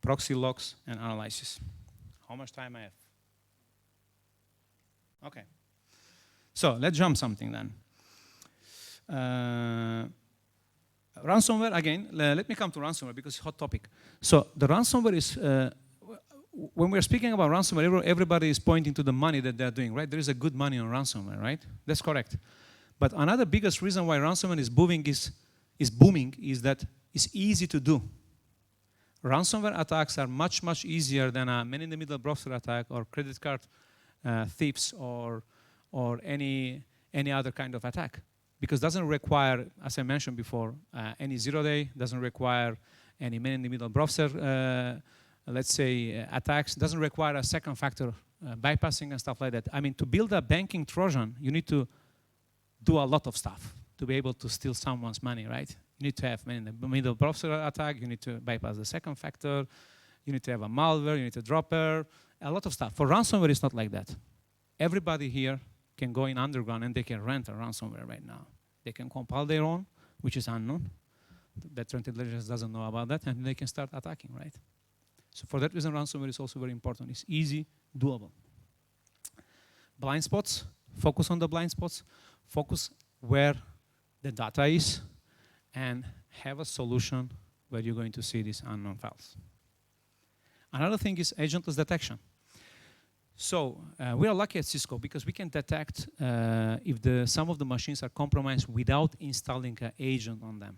proxy logs and analysis. How much time I have? Okay. So let's jump something then. Ransomware, again, let me come to ransomware because it's a hot topic. So the ransomware is, when we're speaking about ransomware, everybody is pointing to the money that they're doing, right? There is a good money on ransomware, right? That's correct. But another biggest reason why ransomware is booming is that it's easy to do. Ransomware attacks are much, much easier than a man-in-the-middle browser attack or credit card thieves or any other kind of attack. Because it doesn't require, as I mentioned before, any zero-day, doesn't require any man-in-the-middle browser, let's say, attacks, doesn't require a second factor bypassing and stuff like that. I mean, to build a banking Trojan, you need to do a lot of stuff to be able to steal someone's money, right? You need to have man-in-the-middle browser attack, you need to bypass the second factor, you need to have a malware, you need a dropper, a lot of stuff. For ransomware, it's not like that. Everybody here can go in underground and they can rent a ransomware right now. They can compile their own, which is unknown. The threat intelligence doesn't know about that, and they can start attacking, right? So for that reason, ransomware is also very important. It's easy, doable. Blind spots, focus on the blind spots, focus where the data is, and have a solution where you're going to see these unknown files. Another thing is agentless detection. So we are lucky at Cisco because we can detect if some of the machines are compromised without installing an agent on them.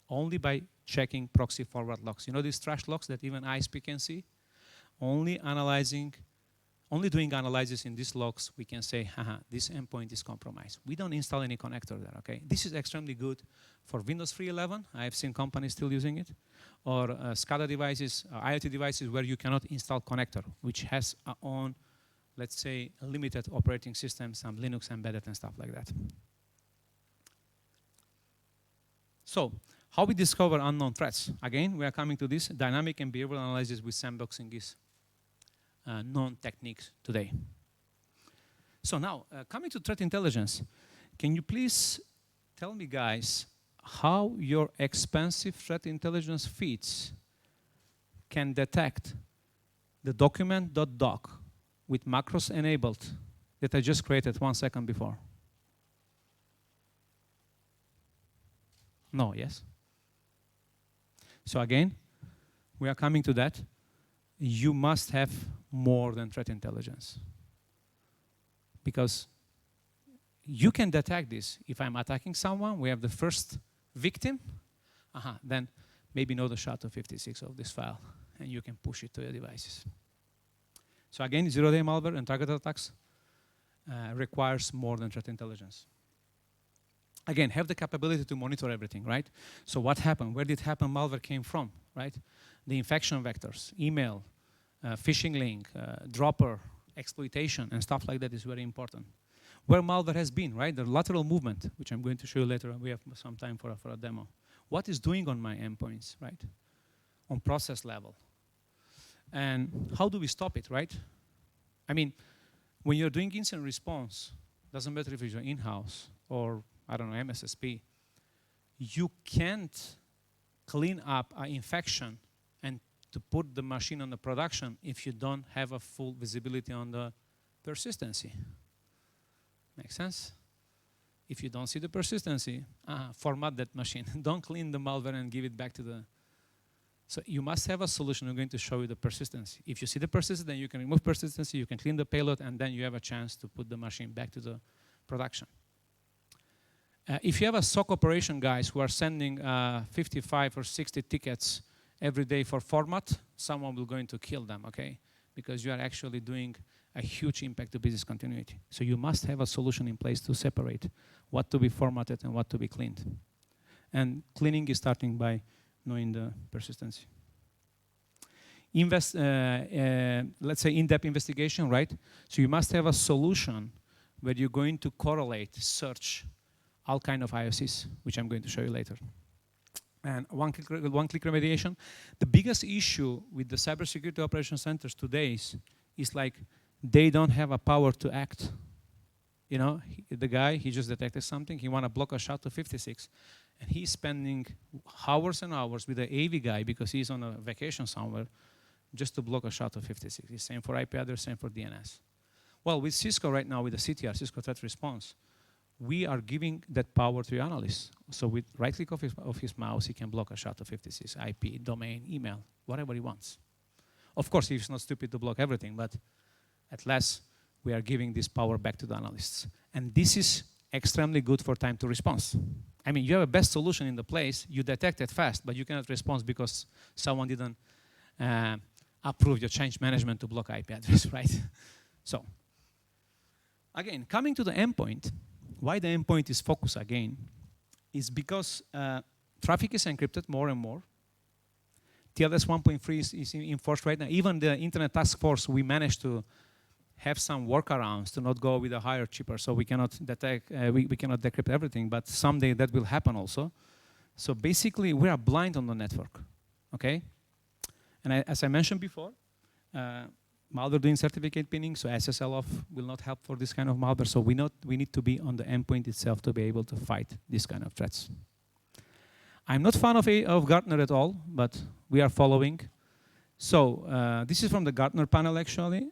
Only by checking proxy forward logs. You know these trash logs that even ISP can see? Only doing analysis in these logs, we can say, haha, this endpoint is compromised. We don't install any connector there, okay? This is extremely good for Windows 3.11. I've seen companies still using it. Or SCADA devices, IoT devices where you cannot install connector, which has our own, let's say, limited operating system, some Linux embedded and stuff like that. So, how we discover unknown threats? Again, we are coming to this. Dynamic and behavioral analysis with sandboxing is known techniques today. So now, coming to threat intelligence, can you please tell me, guys, how your expensive threat intelligence feeds can detect the document.doc with macros enabled that I just created 1 second before? No, yes? So again, we are coming to that. You must have more than threat intelligence. Because you can detect this. If I'm attacking someone, we have the first victim, then maybe know the SHA-256 of this file, and you can push it to your devices. So again, zero-day malware and targeted attacks requires more than threat intelligence. Again, have the capability to monitor everything, right? So what happened? Where did happen? Malware came from, right? The infection vectors, email, phishing link, dropper, exploitation, and stuff like that is very important. Where malware has been, right? The lateral movement, which I'm going to show you later. We have some time for a demo. What is doing on my endpoints, right? On process level. And how do we stop it, right? I mean, when you're doing incident response, doesn't matter if you're in-house or, I don't know, MSSP, you can't clean up an infection and to put the machine on the production if you don't have a full visibility on the persistency. Make sense? If you don't see the persistency, format that machine. Don't clean the malware and give it back to the... So you must have a solution. I'm going to show you the persistency. If you see the persistency, then you can remove persistency, you can clean the payload, and then you have a chance to put the machine back to the production. If you have a SOC operation guys who are sending 55 or 60 tickets every day for format, someone will going to kill them, okay? Because you are actually doing a huge impact to business continuity. So you must have a solution in place to separate what to be formatted and what to be cleaned. And cleaning is starting by knowing the persistency. Let's say in-depth investigation, right? So you must have a solution where you're going to correlate, search all kind of IOCs, which I'm going to show you later. And one-click remediation. The biggest issue with the cybersecurity operations centers today is like they don't have a power to act. You know, the guy, he just detected something, he want to block a shot to 56. And he's spending hours and hours with the AV guy because he's on a vacation somewhere just to block a shot to 56. It's same for IP address, same for DNS. Well, with Cisco right now, with the CTR, Cisco Threat Response, we are giving that power to the analyst. So with right click of his mouse, he can block a shot to 56, IP, domain, email, whatever he wants. Of course, he's not stupid to block everything, but at last, we are giving this power back to the analysts. And this is extremely good for time to response. I mean, you have a best solution in the place, you detect it fast, but you cannot respond because someone didn't approve your change management to block IP address, right? So, again, coming to the endpoint, why the endpoint is focused again is because traffic is encrypted more and more. TLS 1.3 is enforced right now. Even the Internet Task Force, we managed to have some workarounds to not go with a higher, cheaper, so we cannot detect, we cannot decrypt everything, but someday that will happen also. So basically, we are blind on the network, okay? And as I mentioned before, malware doing certificate pinning, so SSL off will not help for this kind of malware, so we need to be on the endpoint itself to be able to fight this kind of threats. I'm not fan of Gartner at all, but we are following. So this is from the Gartner panel, actually.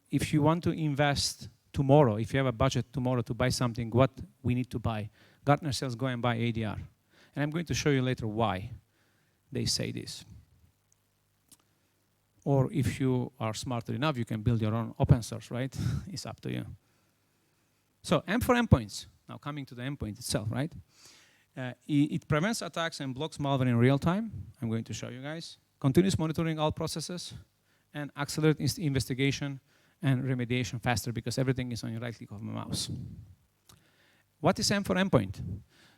If you want to invest tomorrow, if you have a budget tomorrow to buy something, what we need to buy, Gartner says go and buy ADR. And I'm going to show you later why they say this. Or if you are smarter enough, you can build your own open source, right? It's up to you. So M for endpoints. Now coming to the endpoint itself, right? It prevents attacks and blocks malware in real time. I'm going to show you guys. Continuous monitoring all processes and accelerate investigation and remediation faster because everything is on your right click of the mouse. What is M for endpoint?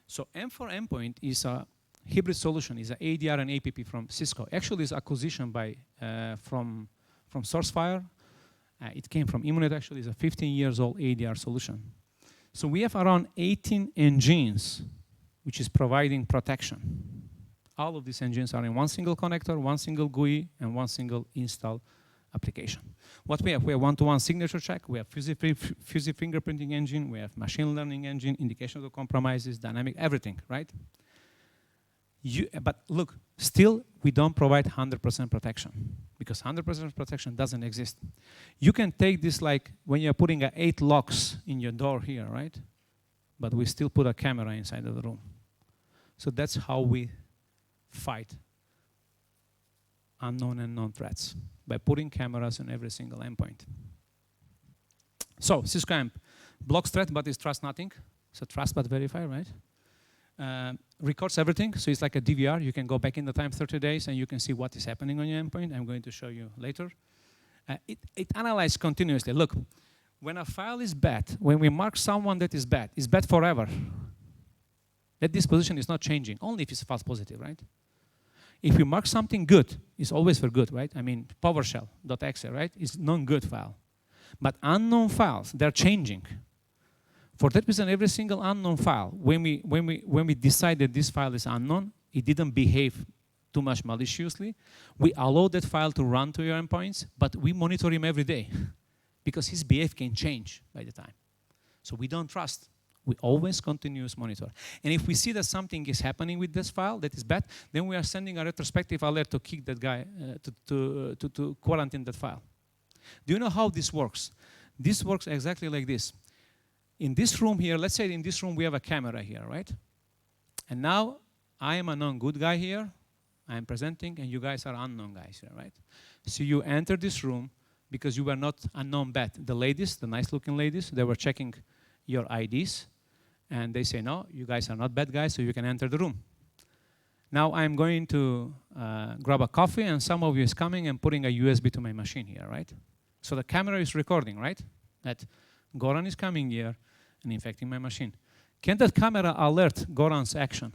So M for endpoint is a hybrid solution, is an ADR and APP from Cisco. Actually, it's acquisition by from SourceFire. It came from Immunet, actually. It's a 15 years old ADR solution. So we have around 18 engines which is providing protection. All of these engines are in one single connector, one single GUI, and one single install application. What we have one-to-one signature check, we have fuzzy fingerprinting engine, we have machine learning engine, indication of compromises, dynamic, everything, right? But look, still we don't provide 100% protection because 100% protection doesn't exist. You can take this like when you're putting 8 locks in your door here, right? But we still put a camera inside of the room. So that's how we fight unknown and known threats, by putting cameras on every single endpoint. So Cisco AMP blocks threat but is trust nothing. So trust but verify, right? Records everything, so it's like a DVR. You can go back in the time 30 days and you can see what is happening on your endpoint. I'm going to show you later. It analyzes continuously. Look, when a file is bad, when we mark someone that is bad, it's bad forever. That disposition is not changing, only if it's false positive, right? If we mark something good, it's always for good, right? I mean, PowerShell.exe, right? It's non-good file. But unknown files, they're changing. For that reason, every single unknown file, when we decide that this file is unknown, it didn't behave too much maliciously, we allow that file to run to your endpoints, but we monitor him every day because his behavior can change by the time. So we don't trust. We always continuous monitor. And if we see that something is happening with this file that is bad, then we are sending a retrospective alert to kick that guy, to quarantine that file. Do you know how this works? This works exactly like this. In this room here, let's say in this room we have a camera here, right? And now I am a non-good guy here. I am presenting, and you guys are unknown guys here, right? So you enter this room because you were not unknown bad. The ladies, the nice-looking ladies, they were checking your IDs. And they say, no, you guys are not bad guys, so you can enter the room. Now I'm going to grab a coffee, and some of you is coming and putting a USB to my machine here, right? So the camera is recording, right? That Goran is coming here and infecting my machine. Can that camera alert Goran's action?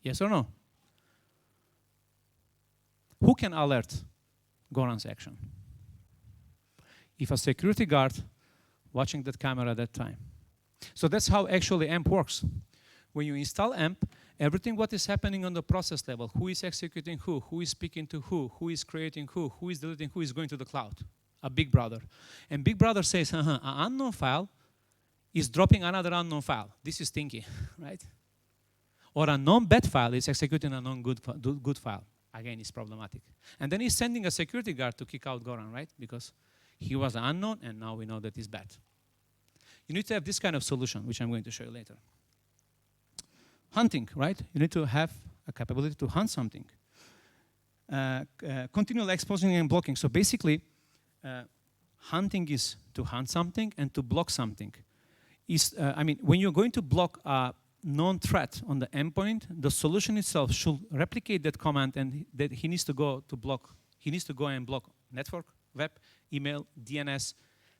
Yes or no? Who can alert Goran's action? If a security guard watching that camera at that time. So that's how actually AMP works. When you install AMP, everything what is happening on the process level, who is executing who is speaking to who is creating who is deleting who, is going to the cloud, a big brother. And big brother says, an unknown file is dropping another unknown file. This is stinky, right? Or a non-bad file is executing a non-good file. Again, it's problematic. And then he's sending a security guard to kick out Goran, right? Because he was unknown, and now we know that he's bad. You need to have this kind of solution, which I'm going to show you later. Hunting, right? You need to have a capability to hunt something. Continual exposing and blocking. So basically, hunting is to hunt something and to block something. I mean, when you're going to block a known threat on the endpoint, the solution itself should replicate that command, and that he needs to go to block. He needs to go and block network, web, email, DNS,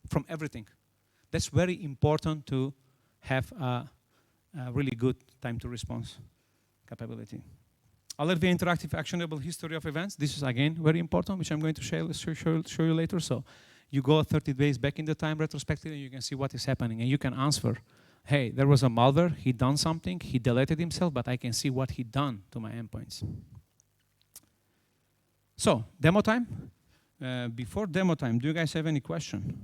from everything. That's very important to have a really good time to response capability. Alert via interactive actionable history of events. This is again very important, which I'm going to show you later. So you go 30 days back in the time retrospective, and you can see what is happening, and you can answer, hey, there was a malware, he done something, he deleted himself, but I can see what he done to my endpoints. So, demo time. Before demo time, do you guys have any question?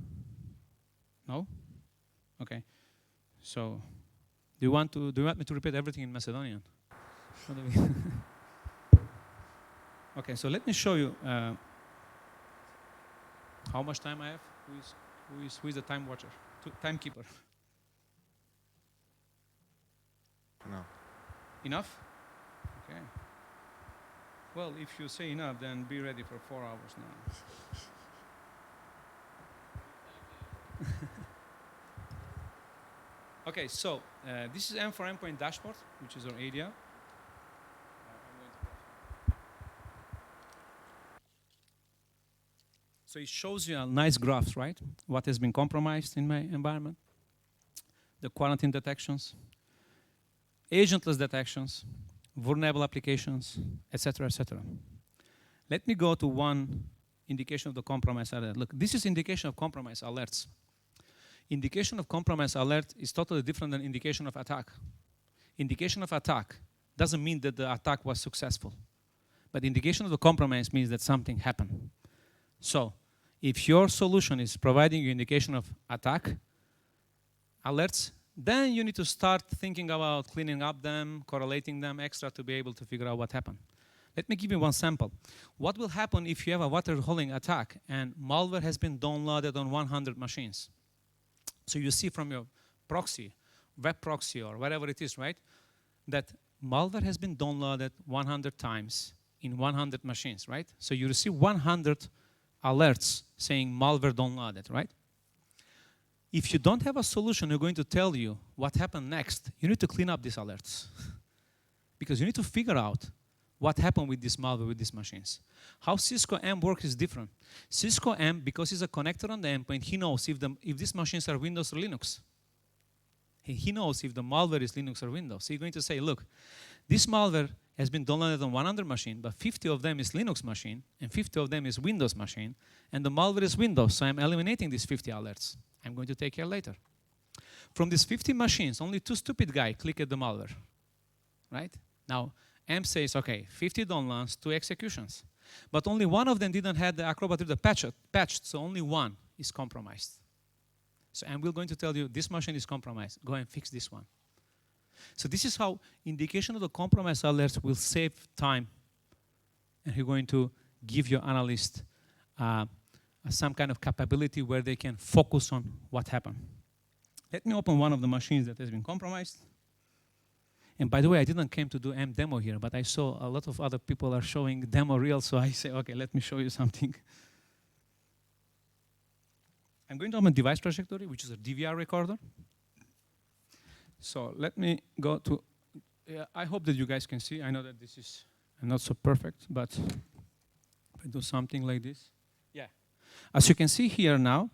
No? Okay. So, do you want me to repeat everything in Macedonian? Okay, so let me show you how much time I have. Who is the time watcher? Timekeeper. No. Enough? Okay. Well, if you say enough, then be ready for 4 hours now. Okay, so this is M for Endpoint dashboard, which is our area. So it shows you a nice graphs, right? What has been compromised in my environment, the quarantine detections, agentless detections, vulnerable applications, etc., etc. Let me go to one indication of the compromise alert. Look, this is indication of compromise alerts. Indication of compromise alert is totally different than indication of attack. Indication of attack doesn't mean that the attack was successful. But indication of the compromise means that something happened. So, if your solution is providing you indication of attack alerts, then you need to start thinking about cleaning up them, correlating them extra to be able to figure out what happened. Let me give you one sample. What will happen if you have a water holding attack and malware has been downloaded on 100 machines? So you see from your proxy, web proxy or whatever it is, right, that malware has been downloaded 100 times in 100 machines, right? So you receive 100 alerts saying malware downloaded, right? If you don't have a solution, you're going to tell you what happened next. You need to clean up these alerts because you need to figure out what happened with this malware with these machines. How Cisco M works is different. Cisco M, because it's a connector on the endpoint, he knows if these machines are Windows or Linux. He knows if the malware is Linux or Windows. So you're going to say, look, this malware has been downloaded on 100 machines, but 50 of them is Linux machine, and 50 of them is Windows machine, and the malware is Windows, so I'm eliminating these 50 alerts. I'm going to take care later. From these 50 machines, only 2 stupid guys click at the malware, right? Now, M says, okay, 50 downloads, 2 executions. But only one of them didn't have the Acrobat Reader patched, so only one is compromised. So I'm going to tell you, this machine is compromised. Go and fix this one. So this is how indication of the compromise alerts will save time. And you're going to give your analyst some kind of capability where they can focus on what happened. Let me open one of the machines that has been compromised. And by the way, I didn't come to do M demo here, but I saw a lot of other people are showing demo reel, so I say, okay, let me show you something. I'm going to open device trajectory, which is a DVR recorder. So let me go to, I hope that you guys can see. I know that this is not so perfect, but if I do something like this. Yeah. As you can see here now,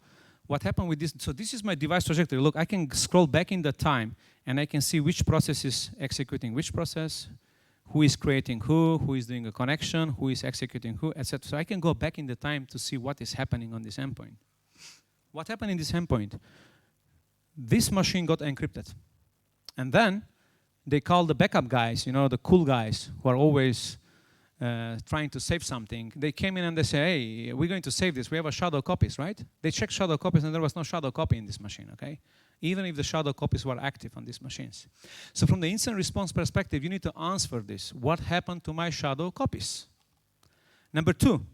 what happened with this, so this is my device trajectory. Look, I can scroll back in the time, and I can see which process is executing which process, who is creating who is doing a connection, who is executing who, etc. So I can go back in the time to see what is happening on this endpoint. What happened in this endpoint? This machine got encrypted. And then they call the backup guys, you know, the cool guys who are always trying to save something. They came in and they say, hey, we're going to save this. We have a shadow copies, right? They checked shadow copies and there was no shadow copy in this machine, okay? Even if the shadow copies were active on these machines. So from the incident response perspective, you need to answer this. What happened to my shadow copies? Number two,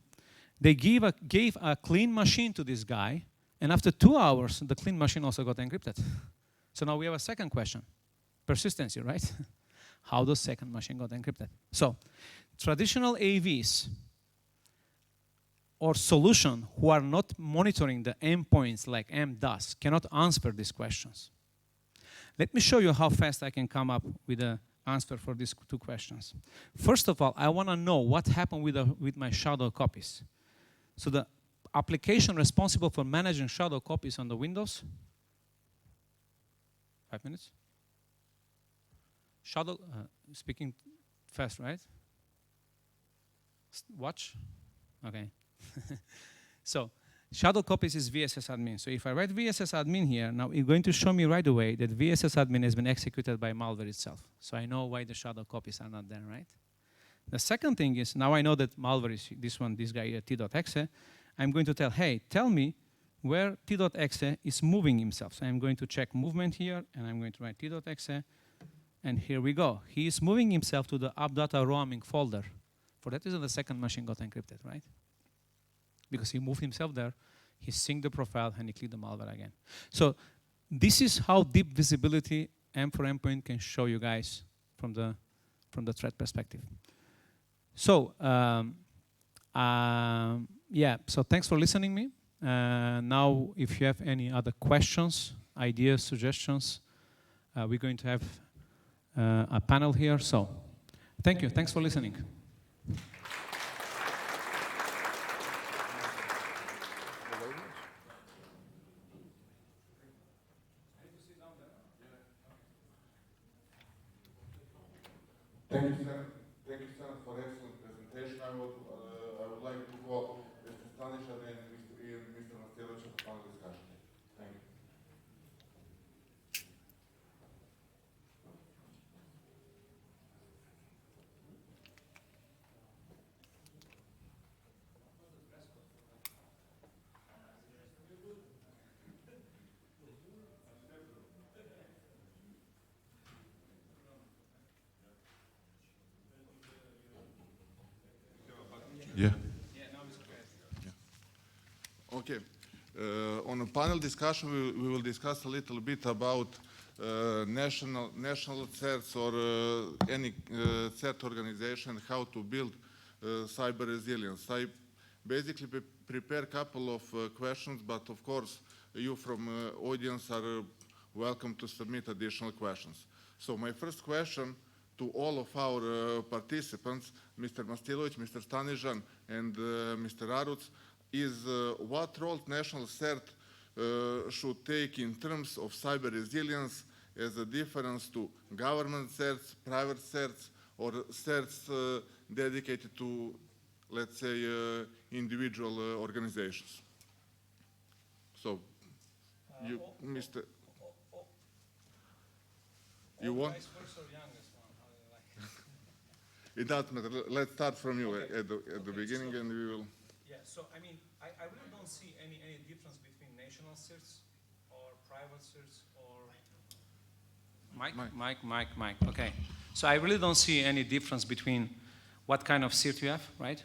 they gave a clean machine to this guy, and after 2 hours, the clean machine also got encrypted. So now we have a second question. Persistency, right? How the second machine got encrypted. So traditional AVs or solution who are not monitoring the endpoints like MDOS cannot answer these questions. Let me show you how fast I can come up with an answer for these two questions. First of all, I want to know what happened with my shadow copies. So the application responsible for managing shadow copies on the Windows, 5 minutes? Shadow, speaking fast, right? Watch? Okay. So, shadow copies is VSS admin. So if I write VSS admin here, now it's going to show me right away that VSS admin has been executed by malware itself. So I know why the shadow copies are not there, right? The second thing is, now I know that malware is this guy, t.exe. I'm going to tell, hey, tell me where t.exe is moving himself. So I'm going to check movement here, and I'm going to write t.exe. And here we go. He is moving himself to the appdata roaming folder. For that reason, the second machine got encrypted, right? Because he moved himself there, he synced the profile, and he clicked the malware again. So this is how deep visibility M4 endpoint can show you guys from the threat perspective. So yeah, so thanks for listening to me. Now, if you have any other questions, ideas, suggestions, we're going to have a panel here. So thank you. Thanks for listening. Thank you, sir. Thank you, sir, for excellent presentation. I would like to call Mr. Stanisha and Mr. Masterovic for panel discussion. Thank you. Yeah. Okay. On a panel discussion, we will discuss a little bit about national threats or any threat organization, how to build cyber resilience. I basically prepare a couple of questions, but of course, you from audience are welcome to submit additional questions. So my first question to all of our participants, Mr. Mastilovic, Mr. Stanijan, and Mr. Aruc, is what role national CERT should take in terms of cyber resilience as a difference to government CERTs, private CERTs, or CERTs dedicated to, let's say, individual organizations. So, you, Mr. You want? It doesn't matter. Let's start from you at the beginning, so, and we will. Yeah. So I mean, I really don't see any difference between national CERTs or private CERTs or. Mike. Okay. So I really don't see any difference between what kind of CERT you have, right?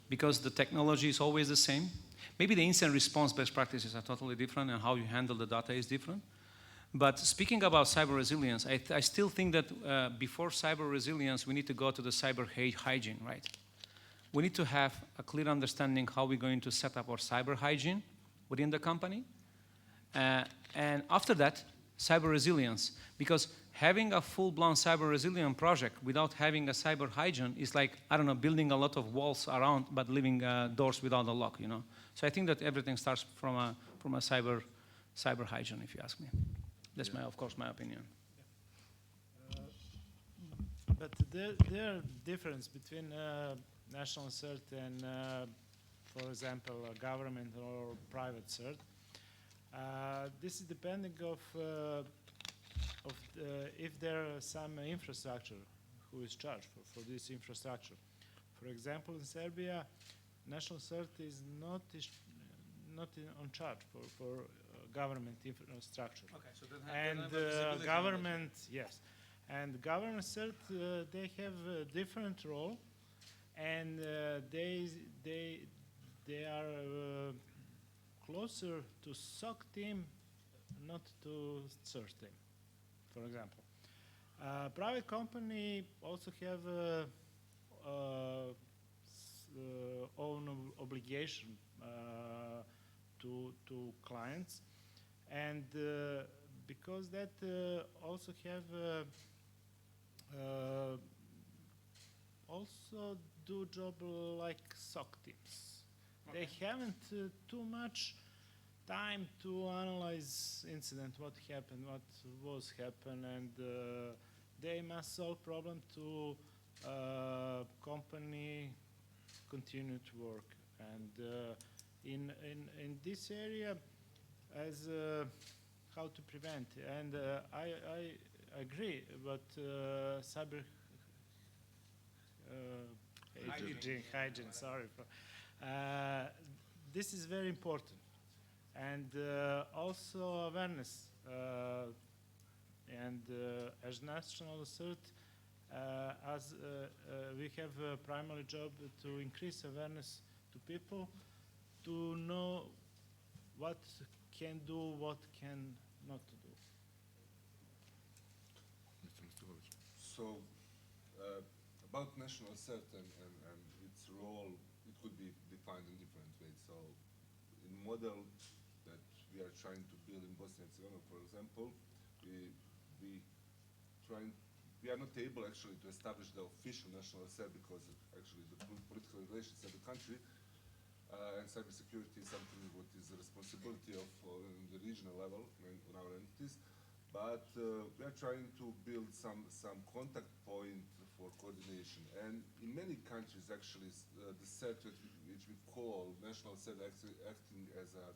Because the technology is always the same. Maybe the incident response best practices are totally different, and how you handle the data is different. But speaking about cyber resilience, I still think that before cyber resilience, we need to go to the cyber hygiene, right? We need to have a clear understanding how we're going to set up our cyber hygiene within the company. And after that, cyber resilience, because having a full-blown cyber resilient project without having a cyber hygiene is like, I don't know, building a lot of walls around but leaving doors without a lock, you know. So I think that everything starts from a cyber hygiene, if you ask me. That's of course, my opinion. But there are difference between national cert and, for example, a government or private cert. This is depending of if there are some infrastructure who is charged for this infrastructure. For example, in Serbia, national cert is not on charge for government infrastructure. Okay, so and government, yes, and government cert they have a different role, and they are closer to SOC team, not to CERT team, for example. Private company also have own obligation to clients, and because that also have also do job like SOC teams. Okay. They haven't too much time to analyze incident, what happened, what was happened, and they must solve problem to company continue to work. And in this area, as how to prevent, and I agree, but cyber hygiene, sorry. This is very important. And also awareness. And as national cert, as we have a primary job to increase awareness to people, to know what can do, what can not do. So, about national cert and its role, it could be defined in different ways. So, in model that we are trying to build in Bosnia and Herzegovina, for example, we are not able actually to establish the official national cert because actually the political relations of the country and cybersecurity is something what is the responsibility of the regional level on our entities. But we are trying to build some contact point for coordination. And in many countries, actually, the CERT, which we call national CERT, acting as a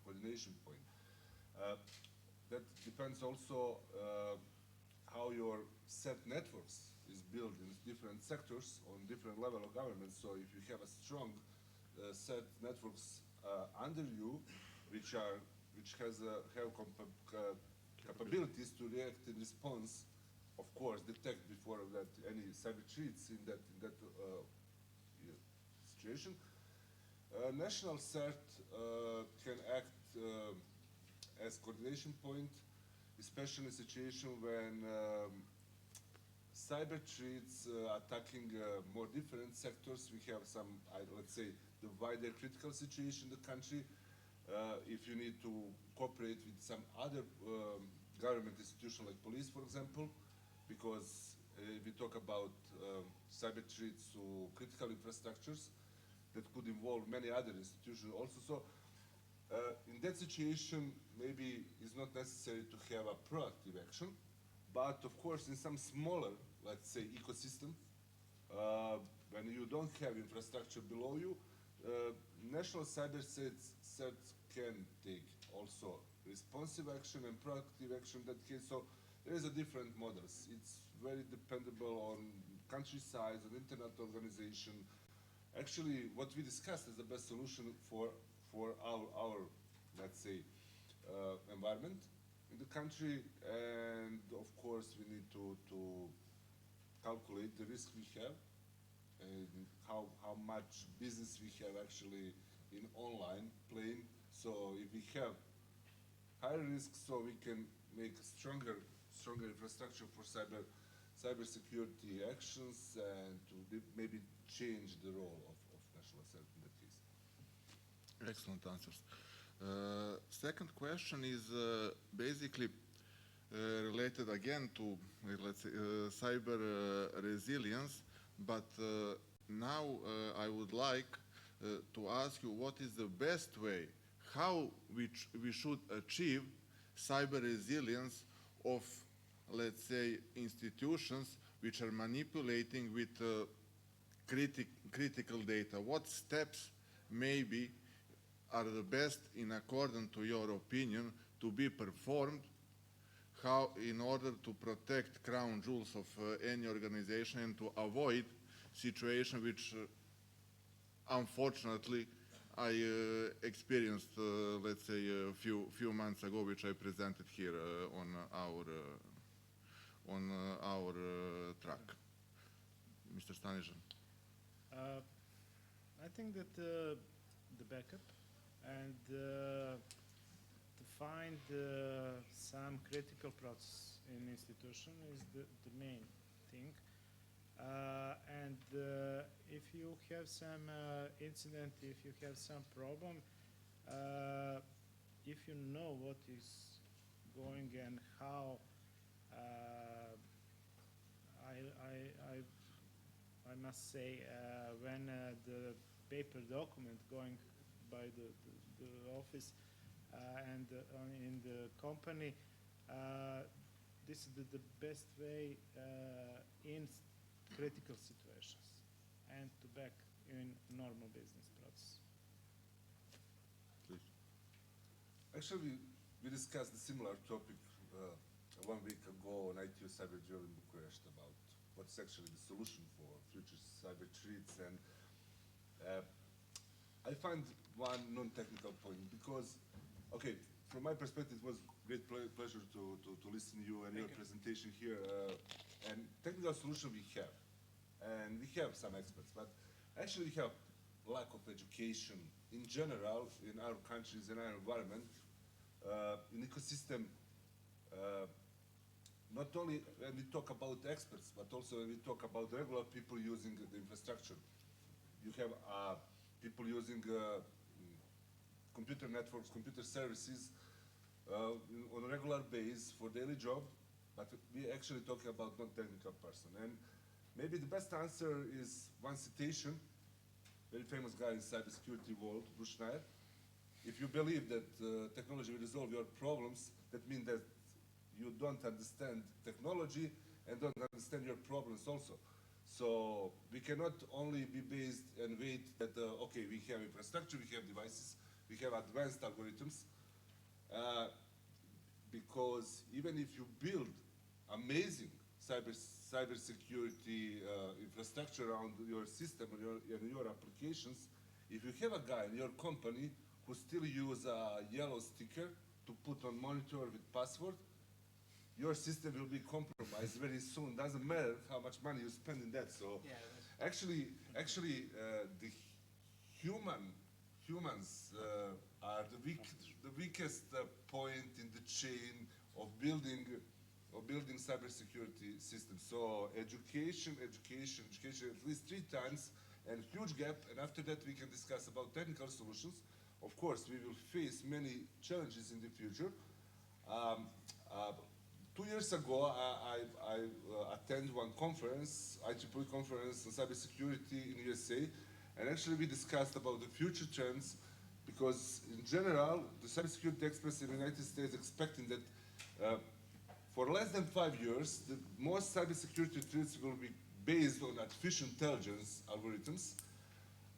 coordination point. That depends also how your CERT networks is built in different sectors on different level of government. So if you have a strong CERT networks under you, which have capabilities to react in response, of course, detect before that any cyber threats in that situation. National CERT can act as coordination point, especially in a situation when cyber threats attacking more different sectors. We have some, let's say, the wider critical situation in the country. If you need to cooperate with some other government institution like police, for example, because we talk about cyber threats to critical infrastructures that could involve many other institutions also. So in that situation, maybe it's not necessary to have a proactive action, but of course in some smaller, let's say, ecosystem, when you don't have infrastructure below you, national cyber CERTs can take also responsive action and proactive action in that case. So there is a different models. It's very dependable on country size, on internet organization. Actually, what we discussed is the best solution for our let's say, environment in the country, and of course we need to calculate the risk we have and how much business we have actually in online playing. So if we have higher risk, so we can make stronger infrastructure for cybersecurity actions and to maybe change the role of national CERT in that case. Excellent answers. Second question is basically related again to, let's say, cyber resilience, but now I would like to ask you what is the best way how we should achieve cyber resilience of, let's say, institutions which are manipulating with critical data. What steps maybe are the best in accordance to your opinion to be performed, how in order to protect crown jewels of any organization and to avoid situation which unfortunately I experienced, let's say, a few months ago, which I presented here on our track. Mr. Stanijan. I think that the backup and to find some critical process in institution is the main thing. And if you have some incident, if you have some problem, if you know what is going and how, I must say, when the paper document going by the office and in the company, this is the best way in critical situations and to back in normal business process. Please. Actually, we discussed a similar topic 1 week ago on ITU Cyber Drill in Bucharest about what's actually the solution for future cyber threats. And I find one non-technical point because, okay, from my perspective, it was great pleasure to listen to you and your presentation here. And technical solution we have, and we have some experts, but actually we have lack of education in general in our countries, in our environment, in ecosystem. Not only when we talk about experts, but also when we talk about regular people using the infrastructure. You have people using computer networks, computer services on a regular basis for daily job, but we actually talking about non-technical person. And maybe the best answer is one citation, very famous guy in cybersecurity world, Bushnell. If you believe that technology will resolve your problems, that means that you don't understand technology and don't understand your problems also. So we cannot only be based and wait that, okay, we have infrastructure, we have devices, we have advanced algorithms, because even if you build amazing cybersecurity infrastructure around your system and your applications, if you have a guy in your company who still use a yellow sticker to put on monitor with password, your system will be compromised very soon. Doesn't matter how much money you spend in that. So Yeah, actually, the humans are the weakest point in the chain of building cybersecurity systems. So education at least 3 times, and huge gap. And after that, we can discuss about technical solutions. Of course, we will face many challenges in the future. 2 years ago, I attended one conference, IEEE conference on cybersecurity in USA, and actually we discussed about the future trends, because in general, the cybersecurity experts in the United States expecting that for less than 5 years, the most cybersecurity threats will be based on artificial intelligence algorithms,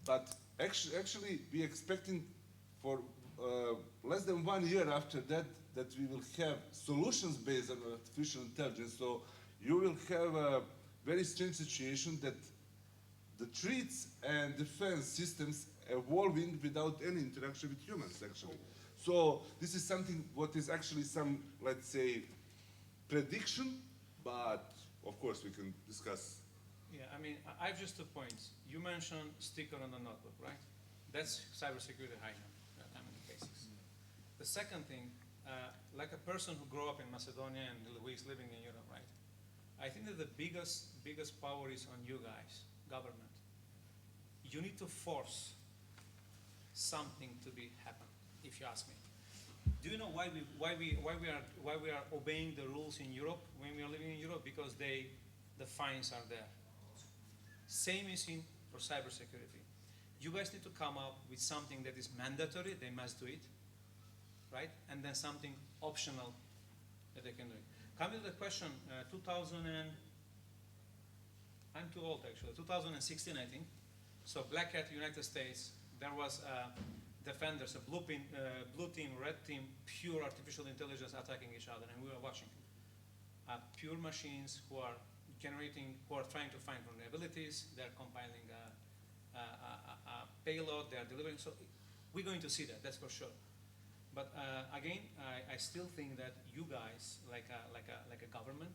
but actually we expecting for less than 1 year after that, that we will have solutions based on artificial intelligence. So you will have a very strange situation that the threats and defense systems evolving without any interaction with humans, actually. So this is something what is actually some, let's say, prediction, but of course we can discuss. Yeah, I mean, I have just 2 points. You mentioned sticker on the notebook, right? That's cybersecurity hygiene, I mean, basics. The second thing, like a person who grew up in Macedonia and who is living in Europe, right? I think that the biggest power is on you guys, government. You need to force something to be happen. if you ask me. Do you know why we are obeying the rules in Europe when we are living in Europe? Because the fines are there. Same is for cybersecurity. You guys need to come up with something that is mandatory, they must do it, right? And then something optional that they can do it. Coming to the question, I'm too old actually, 2016 I think. So Black Hat, United States, there was defenders, a blue team, red team, pure artificial intelligence attacking each other, and we were watching. Pure machines who are trying to find vulnerabilities, they're compiling a payload, they're delivering. So we're going to see that, that's for sure. But again, I still think that you guys, like a government,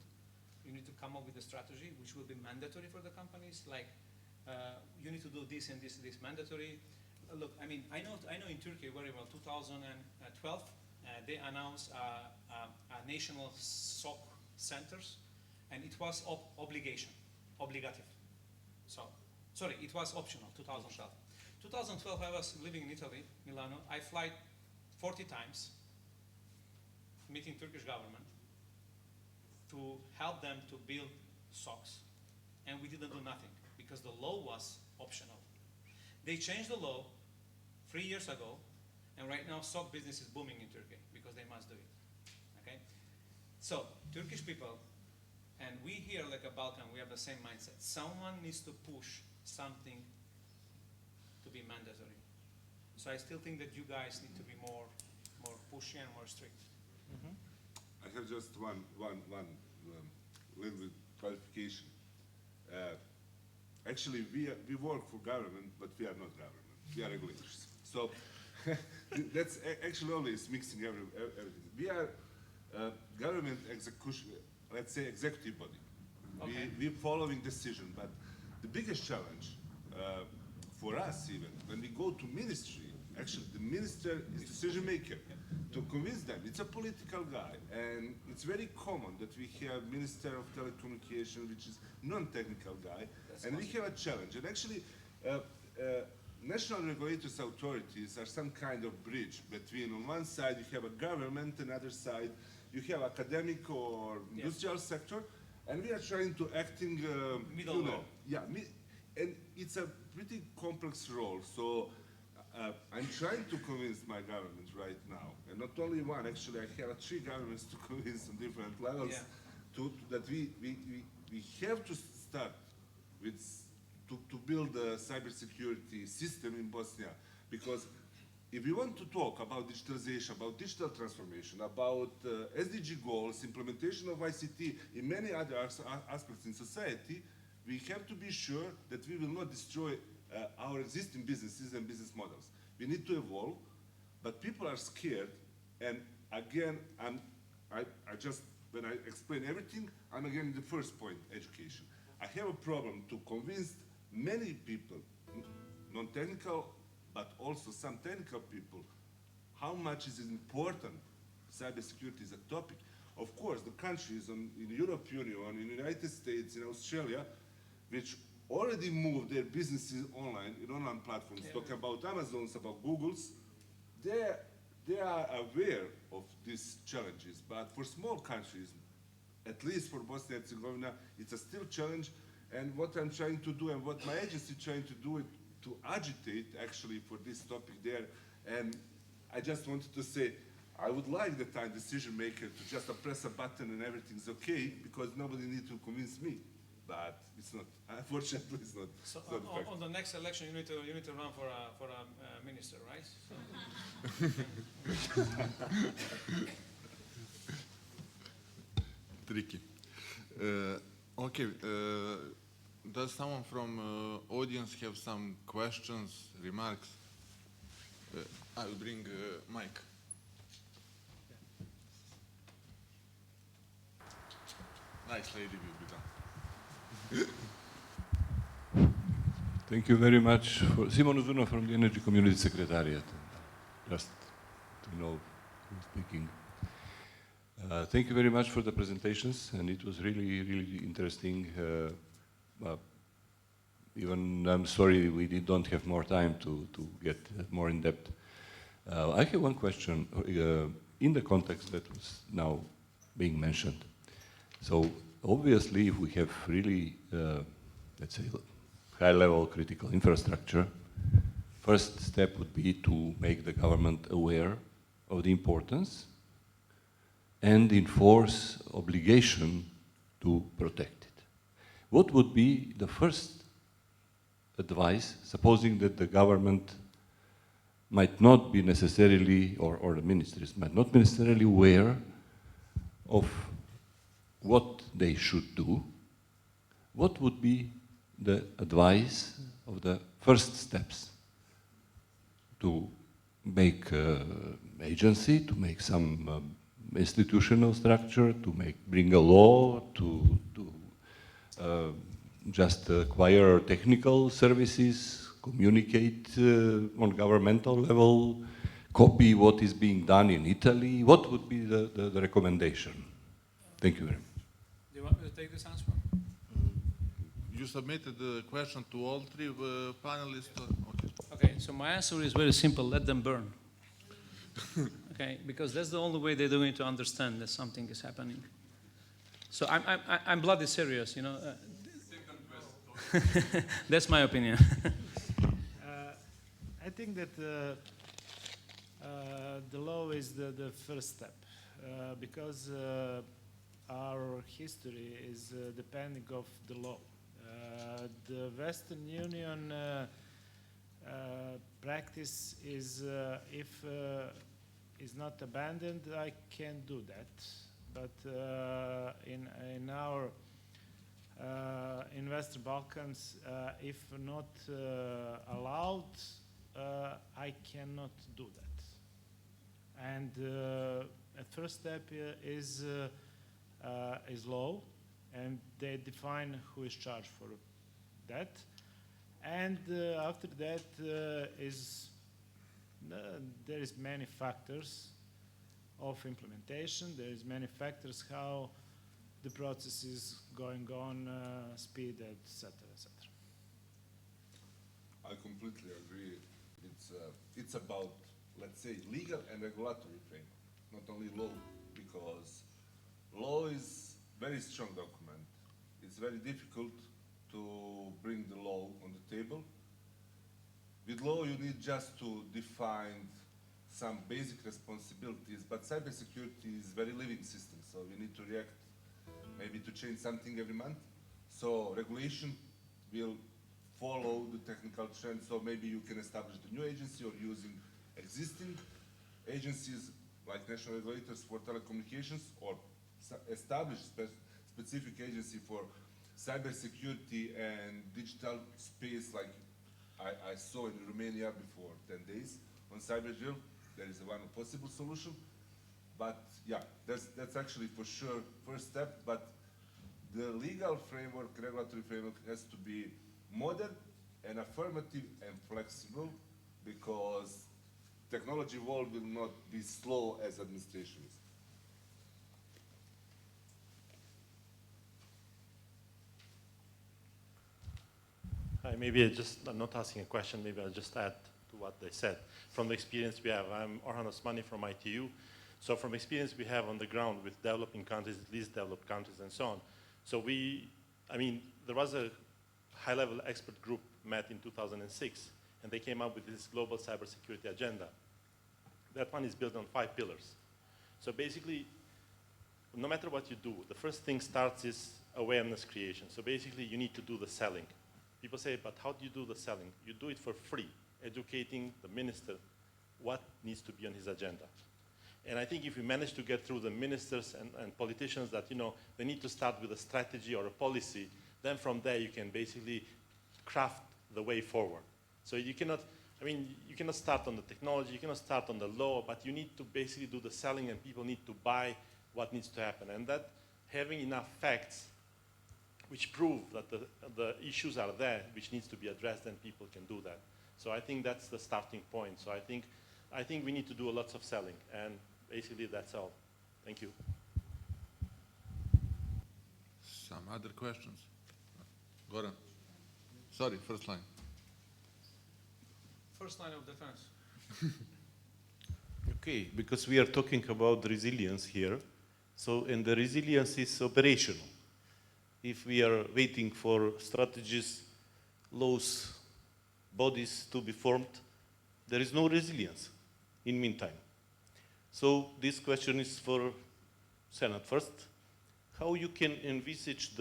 you need to come up with a strategy which will be mandatory for the companies. Like you need to do this and this mandatory. Look, I mean, I know in Turkey very well. 2012, they announced a national SOC centers, and it was obligative. So, sorry, it was optional. 2012. 2012, I was living in Italy, Milano. I fly 40 times, meeting Turkish government to help them to build SOCs, and we didn't do nothing because the law was optional. They changed the law 3 years ago, and right now SOC business is booming in Turkey because they must do it. Okay, so Turkish people, and we here like a Balkan, we have the same mindset. Someone needs to push something to be mandatory. So I still think that you guys need to be more pushy and more strict. Mm-hmm. I have just one little bit clarification. Actually, we work for government, but we are not government. We are regulators. So that's actually always mixing everything. We are government execution, let's say executive body. Okay. We're following decision, but the biggest challenge for us even, when we go to ministry, actually the minister is decision maker. To convince them, it's a political guy, and it's very common that we have Minister of Telecommunication, which is non-technical guy, and we have a challenge. And actually, national regulators authorities are some kind of bridge between, on one side you have a government, and other side you have academic or industrial sector, and we are trying to acting middle role. Yeah, and it's a pretty complex role. So I'm trying to convince my government right now, and not only one. Actually, I have 3 governments to convince on different levels. Yeah. That we have to start with to build a cybersecurity system in Bosnia, because if we want to talk about digitalization, about digital transformation, about SDG goals, implementation of ICT in many other aspects in society, we have to be sure that we will not destroy our existing businesses and business models. We need to evolve, but people are scared. And again, when I explain everything, I'm again in the first point, education. I have a problem to convince many people, non-technical, but also some technical people, how much is important cybersecurity is a topic. Of course, the countries in the European Union, in the United States, in Australia, which already moved their businesses online, in online platforms, talking about Amazons, about Googles, they are aware of these challenges. But for small countries, at least for Bosnia and Herzegovina, it's a still challenge. And what I'm trying to do, and what my agency is trying to do, is to agitate actually for this topic there. And I just wanted to say, I would like the time decision maker to just press a button and everything's okay, because nobody needs to convince me. But it's not. Unfortunately, it's not. So it's not on the next election, you need to run for a minister, right? Tricky. Okay. Does someone from audience have some questions, remarks? I will bring Mike. Nice lady will be done. Thank you very much. Simon Uzuno from the Energy Community Secretariat. Just to know who's speaking. Thank you very much for the presentations, and it was really, really interesting. Even I'm sorry we don't have more time to get more in depth. I have one question in the context that was now being mentioned. So obviously, if we have really, let's say, high-level critical infrastructure, first step would be to make the government aware of the importance and enforce obligation to protect it. What would be the first advice, supposing that the government might not be necessarily, or the ministries might not be necessarily aware of what they should do? What would be the advice of the first steps to make agency, to make some institutional structure, to bring a law, to just acquire technical services, communicate on governmental level, copy what is being done in Italy? What would be the recommendation? Thank you very much. Do you want me to take this answer? You submitted the question to all three panelists? Okay. Okay, so my answer is very simple, let them burn. Okay, because that's the only way they're going to understand that something is happening. So I'm bloody serious, you know. That's my opinion. I think that the law is the first step because our history is depending of the law. The Western Union practice is if is not abandoned, I can do that. But in our in Western Balkans, if not allowed, I cannot do that. And a first step is law, and they define who is charged for that. And after that there is many factors of implementation. There is many factors how the process is going on, speed, etc., etc. I completely agree. It's about, let's say, legal and regulatory framework, not only law, because law is very strong document. It's very difficult to bring the law on the table. With law, you need just to define some basic responsibilities, but cybersecurity is very living system, so you need to react, maybe to change something every month. So regulation will follow the technical trends, so maybe you can establish the new agency or using existing agencies like national regulators for telecommunications, or establish specific agency for cybersecurity and digital space, like I saw in Romania before 10 days on CyberJill. There is one possible solution, but yeah, that's actually for sure first step. But the legal framework, regulatory framework, has to be modern and affirmative and flexible, because technology world will not be slow as administration is. Maybe I'm not asking a question, maybe I'll just add to what they said. From the experience we have, I'm Orhan Osmani from ITU. So from experience we have on the ground with developing countries, least developed countries and so on. So there was a high-level expert group met in 2006, and they came up with this global cybersecurity agenda. That one is built on 5 pillars. So basically, no matter what you do, the first thing starts is awareness creation. So basically, you need to do the selling. People say, but how do you do the selling? You do it for free, educating the minister what needs to be on his agenda. And I think if we manage to get through the ministers and politicians that, they need to start with a strategy or a policy, then from there you can basically craft the way forward. So you cannot start on the technology, you cannot start on the law, but you need to basically do the selling, and people need to buy what needs to happen. And that having enough facts which prove that the issues are there, which needs to be addressed, then people can do that. So I think that's the starting point. So I think we need to do lots of selling, and basically that's all. Thank you. Some other questions? Goran. Sorry, first line. First line of defense. Okay, because we are talking about resilience here. So, and the resilience is operational. If we are waiting for strategies, laws, bodies to be formed, there is no resilience in meantime. So this question is for Senate first. How you can envisage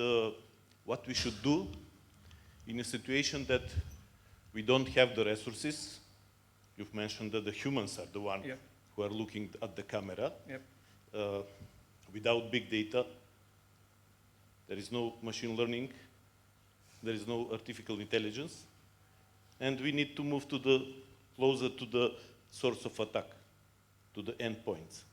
what we should do in a situation that we don't have the resources? You've mentioned that the humans are the ones Yep. who are looking at the camera. Yep. Without big data, there is no machine learning, there is no artificial intelligence, and we need to move closer to the source of attack, to the endpoints.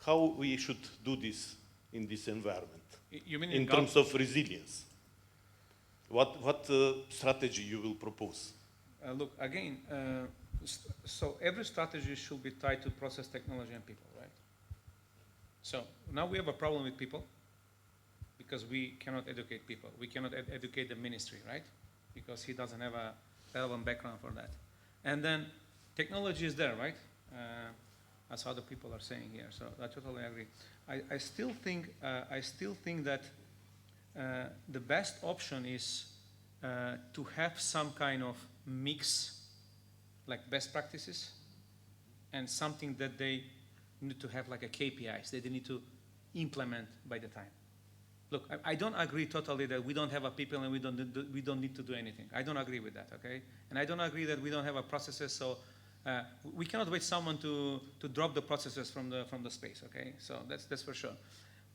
How we should do this in this environment? You mean in terms of resilience? What strategy you will propose? Look, again, so every strategy should be tied to process technology and people, right? So now we have a problem with people because we cannot educate people. We cannot educate the ministry, right? Because he doesn't have a relevant background for that. And then technology is there, right? As other people are saying here. So I totally agree. I still think that the best option is to have some kind of mix, like best practices, and something that they need to have like a KPIs that they need to implement by the time. Look, I don't agree totally that we don't have a people and we don't need to do anything. I don't agree with that, okay? And I don't agree that we don't have a processes, so we cannot wait someone to drop the processes from the space, okay? So that's for sure.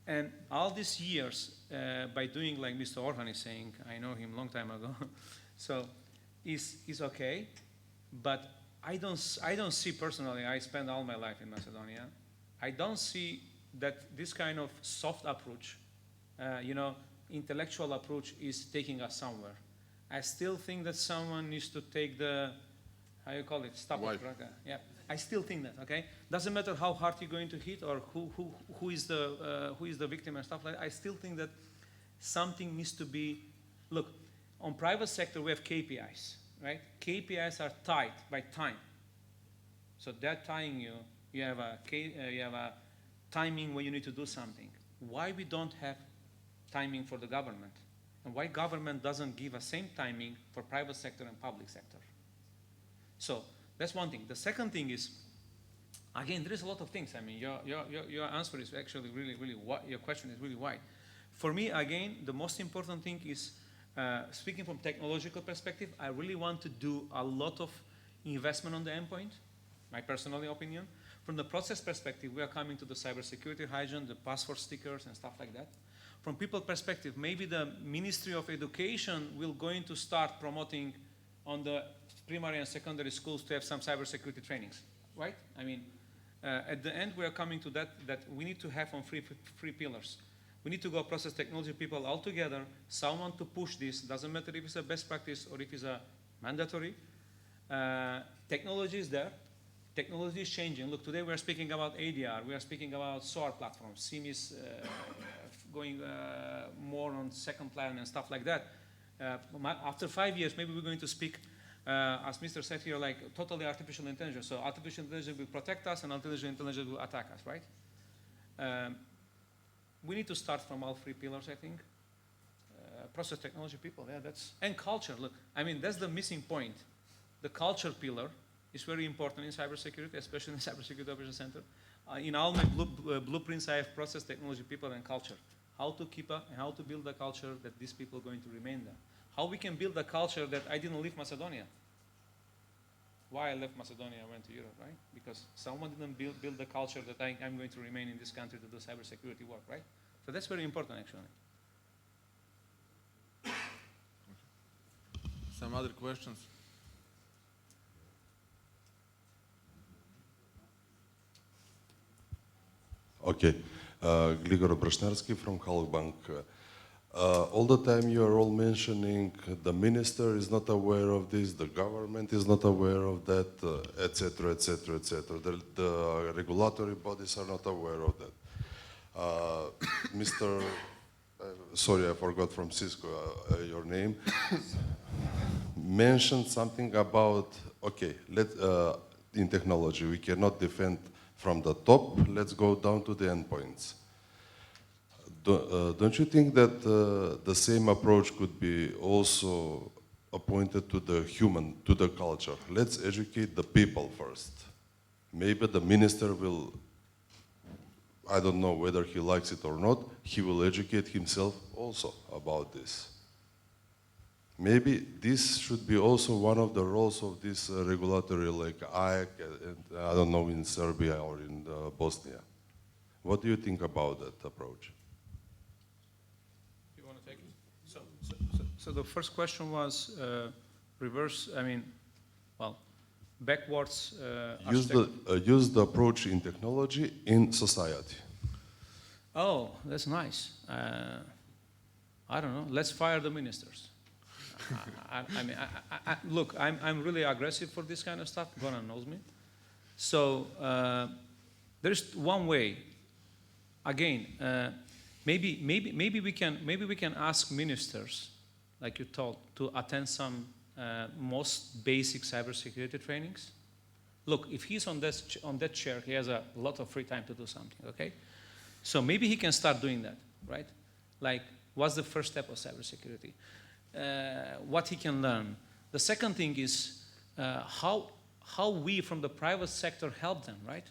And all these years, by doing like Mr. Orhan is saying, I know him a long time ago, so is okay, but I don't see personally, I spent all my life in Macedonia, I don't see that this kind of soft approach, intellectual approach is taking us somewhere. I still think that someone needs to take the, how you call it, stop it, right? Yeah, I still think that, okay? Doesn't matter how hard you're going to hit or who is the victim and stuff like that. I still think that something needs to be, look, on private sector we have KPIs, right? KPIs are tied by time. So they're tying you. You have a timing when you need to do something. Why we don't have timing for the government? And why government doesn't give a same timing for private sector and public sector? So that's one thing. The second thing is, again, there is a lot of things. I mean, your answer is actually really wide. Your question is really wide. For me, again, the most important thing is, speaking from technological perspective, I really want to do a lot of investment on the endpoint, my personal opinion. From the process perspective, we are coming to the cybersecurity hygiene, the password stickers and stuff like that. From people perspective, maybe the Ministry of Education will going to start promoting on the primary and secondary schools to have some cybersecurity trainings, right? I mean, at the end, we are coming to that we need to have on three pillars. We need to go process technology people all together, someone to push this, doesn't matter if it's a best practice or if it's a mandatory. Technology is there. Technology is changing. Look, today we are speaking about ADR, we are speaking about SOAR platforms, SIEM is going more on second plan and stuff like that. After 5 years, maybe we're going to speak, as Mr. said here, like totally artificial intelligence. So artificial intelligence will protect us and artificial intelligence will attack us, right? We need to start from all three pillars, I think. Process technology people, yeah, and culture. Look, I mean, that's the missing point. The culture pillar is very important in cybersecurity, especially in Cybersecurity Operations Center. In all my blueprints, I have process technology people and culture. How to keep up and how to build a culture that these people are going to remain there. How we can build a culture that I didn't leave Macedonia. Why I left Macedonia, I went to Europe, right? Because someone didn't build the culture that I'm going to remain in this country to do cybersecurity work, right? So that's very important, actually. Some other questions? Okay, Grigor Brashnarski from Halkbank. All the time you are all mentioning the minister is not aware of this, the government is not aware of that, etc., etc., etc. The regulatory bodies are not aware of that. Mr. Sorry, I forgot from Cisco your name. Mentioned something about, okay, in technology. We cannot defend from the top. Let's go down to the endpoints. Don't you think that the same approach could be also appointed to the human, to the culture? Let's educate the people first. Maybe the minister will, I don't know whether he likes it or not, he will educate himself also about this. Maybe this should be also one of the roles of this regulatory, like IAC, I don't know, in Serbia or in Bosnia. What do you think about that approach? You want to take it? So the first question was reverse, backwards Use the approach in technology in society. Oh, that's nice. I don't know. Let's fire the ministers. Look, I'm really aggressive for this kind of stuff. Goran knows me. So there's one way. Again, maybe we can ask ministers, like you told, to attend some most basic cybersecurity trainings. Look, if he's on that chair, he has a lot of free time to do something. Okay, so maybe he can start doing that, right? Like, what's the first step of cybersecurity? What he can learn. The second thing is how we from the private sector help them, right?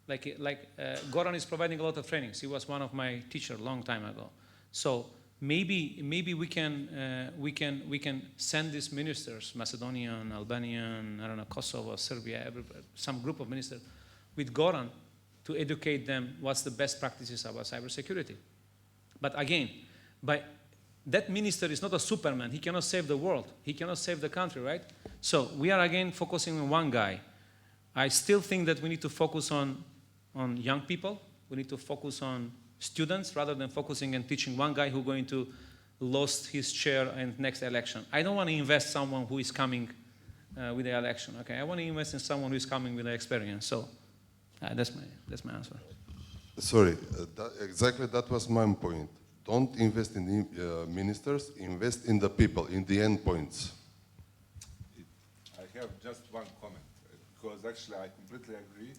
Like Goran is providing a lot of trainings. He was one of my teachers a long time ago. So maybe we can send these ministers, Macedonian, Albanian, I don't know, Kosovo, Serbia, some group of ministers, with Goran to educate them what's the best practices about cybersecurity. But again, that minister is not a Superman. He cannot save the world. He cannot save the country, right? So we are again focusing on one guy. I still think that we need to focus on young people. We need to focus on students rather than focusing and teaching one guy who's going to lose his chair in the next election. I don't want to invest someone who is coming with the election. Okay, I want to invest in someone who is coming with the experience. So that's my answer. Sorry, exactly that was my point. Don't invest in the ministers, invest in the people, in the endpoints. I have just one comment, because actually I completely agree.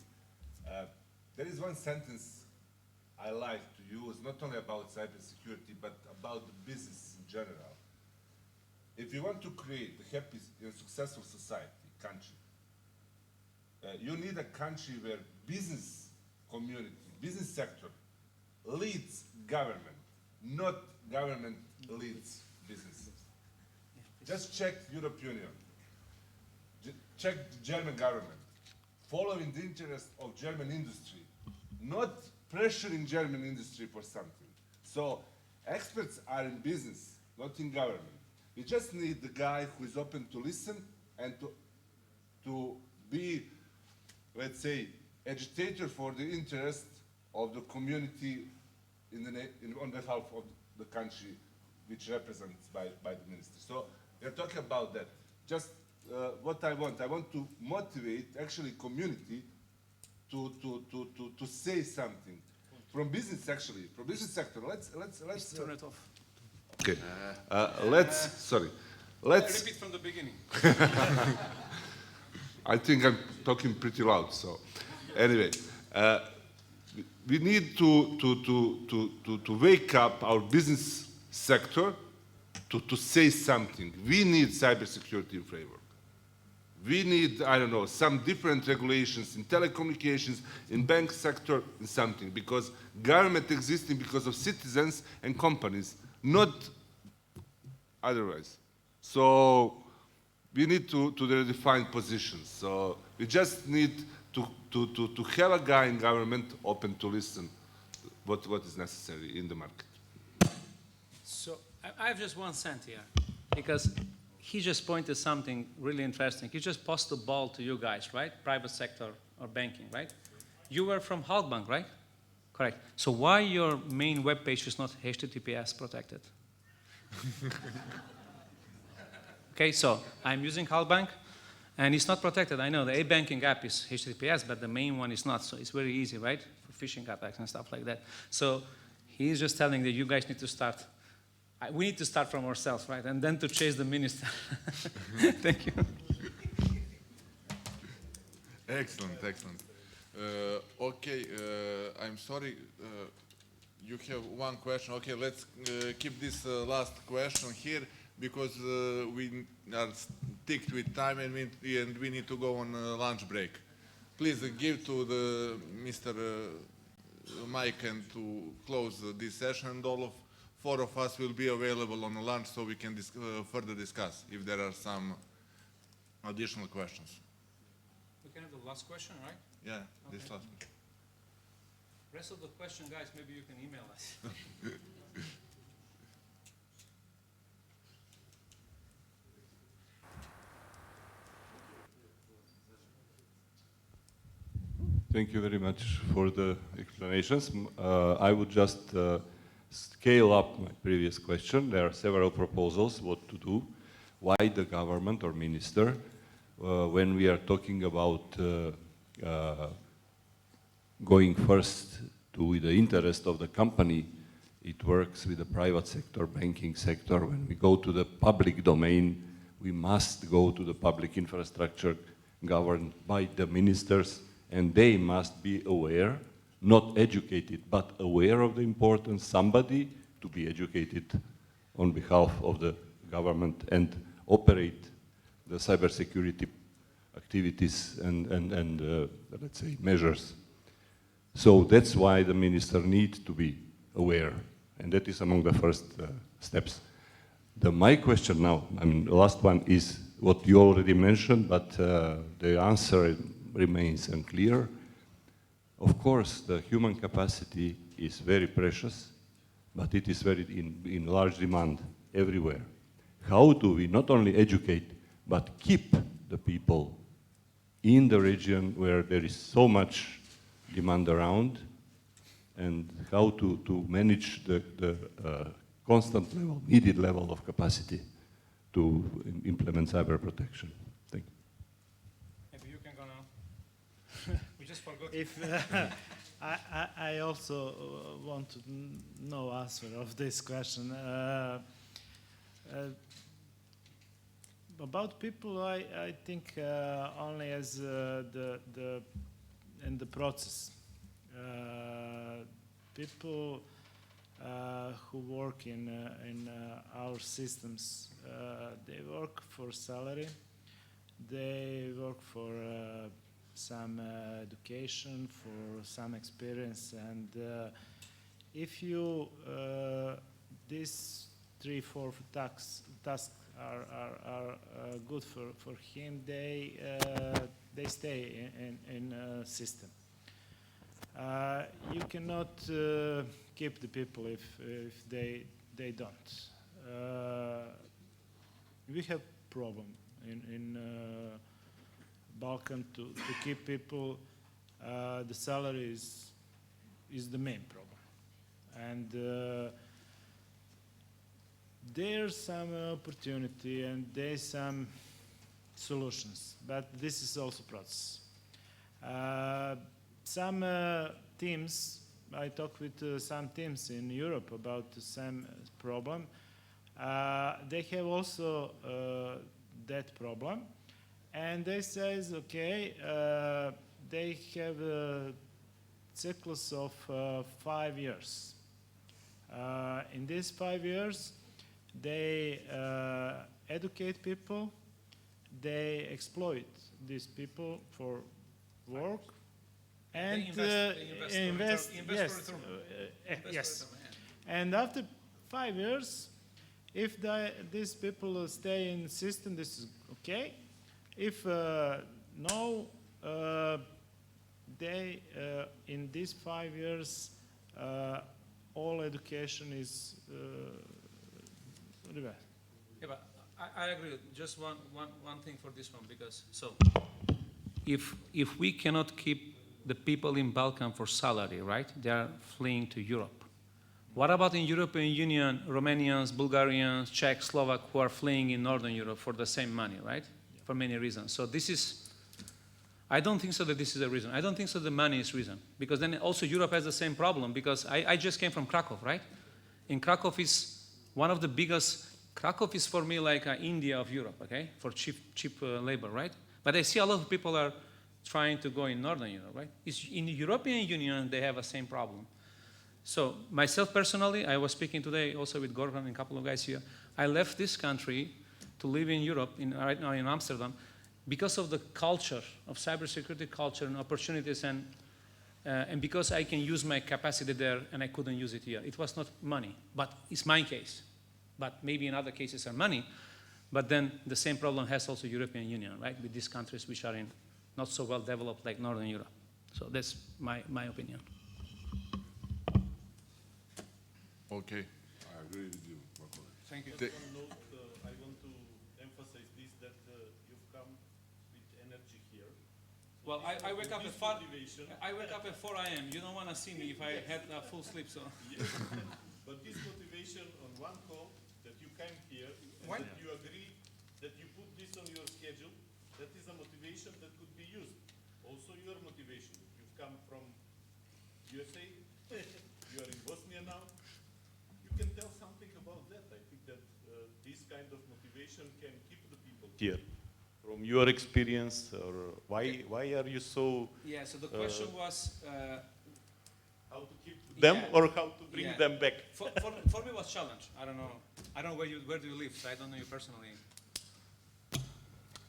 There is one sentence I like to use, not only about cybersecurity, but about the business in general. If you want to create a happy and successful society, country, you need a country where business community, business sector leads government, not government leads businesses. Just check European Union, check the German government, following the interest of German industry, not pressuring German industry for something. So experts are in business, not in government. We just need the guy who is open to listen and to be, let's say, agitator for the interest of the community on behalf of the country which represents by the minister. So we're talking about that. Just what I want to motivate actually community to say something from business actually, from business sector. Let's turn it off. Okay. Let's Repeat from the beginning. I think I'm talking pretty loud. So anyway, we need to wake up our business sector to say something. We need cybersecurity framework. We need, I don't know, some different regulations in telecommunications, in bank sector, in something, because government existing because of citizens and companies, not otherwise. So we need to redefine positions. So we just need to have a guy in government open to listen what is necessary in the market. So I have just 1 cent here, because he just pointed something really interesting. He just passed the ball to you guys, right? Private sector or banking, right? You were from Halkbank, right? Correct. So why your main web page is not HTTPS protected? Okay, so I'm using Halkbank, and it's not protected. I know the e-banking app is HTTPS, but the main one is not. So it's very easy, right? For phishing attacks and stuff like that. So he's just telling that you guys need to start. We need to start from ourselves, right? And then to chase the minister. Thank you. Excellent, excellent. Okay, I'm sorry. You have one question. Okay, let's keep this last question here because we are sticked with time and we need to go on lunch break. Please give to the Mr. Mike and to close this session. And all of four of us will be available on lunch so we can further discuss if there are some additional questions. We can have the last question, right? Yeah, this Okay. last one. Rest of the question, guys, maybe you can email us. Thank you very much for the explanations. I would just scale up my previous question. There are several proposals what to do. Why the government or minister, when we are talking about going first to the interest of the company, it works with the private sector, banking sector. When we go to the public domain, we must go to the public infrastructure governed by the ministers, and they must be aware, not educated, but aware of the importance, somebody to be educated on behalf of the government and operate the cybersecurity activities and let's say, measures. So that's why the minister needs to be aware, and that is among the first steps. My question now, I mean, the last one is what you already mentioned, but the answer remains unclear. Of course, the human capacity is very precious, but it is very in large demand everywhere. How do we not only educate, but keep the people in the region where there is so much demand around, and how to manage the constant level, needed level of capacity to implement cyber protection? Thank you. Maybe you can go now. We just forgot. If I also want to know answer of this question. About people, I think only as in the process. People who work in our systems, they work for salary, they work for some education, for some experience, and if you these 3-4 tasks are good for him, they stay in system. You cannot keep the people if they don't. We have problem in Balkan to keep people. The salary is the main problem, and there's some opportunity and there's some solutions, but this is also process. Some teams, I talk with some teams in Europe about the same problem. They have also that problem, and they says, okay, they have a cyclus of 5 years. In these 5 years, they educate people, they exploit these people for work, and invest. Yes, yes. And after 5 years, if these people stay in the system, this is okay. If no, they in these 5 years, all education is reversed. Yeah, but I agree. Just one thing for this one, because so if we cannot keep the people in Balkan for salary, right? They are fleeing to Europe. What about in European Union, Romanians, Bulgarians, Czechs, Slovak who are fleeing in Northern Europe for the same money, right? For many reasons. So this is, I don't think so that this is a reason. I don't think so the money is reason. Because then also Europe has the same problem, because I just came from Krakow, right? In Krakow is one of the biggest, Krakow is for me like India of Europe, okay? For cheap labor, right? But I see a lot of people are trying to go in Northern Europe, right? In the European Union, they have the same problem. So myself personally, I was speaking today also with Gorgon and a couple of guys here. I left this country to live in Europe, right now in Amsterdam, because of the culture, of cybersecurity culture and opportunities, and because I can use my capacity there and I couldn't use it here. It was not money, but it's my case. But maybe in other cases are money. But then the same problem has also European Union, right? With these countries which are in not so well developed like Northern Europe. So that's my opinion. Okay. I agree with you. Thank you. Just one note, I want to emphasize this, that you've come with energy here. Well, I wake up at This 4. motivation, I wake up at 4 a.m. You don't want to see me if I had full sleep, so. yes. But this motivation on one call, that you came here, and Why? that you agree, that you put this on your schedule, that is a motivation that could be used. Also your motivation. You've come from USA, you are in Bosnia now. You can tell something about that. I think that this kind of motivation can keep the people here. From your experience, or why are you so Yeah, so the question was, how to keep them Yeah. or how to bring Yeah. them back? for me it was challenge. I don't know. I don't know where do you live, so I don't know you personally.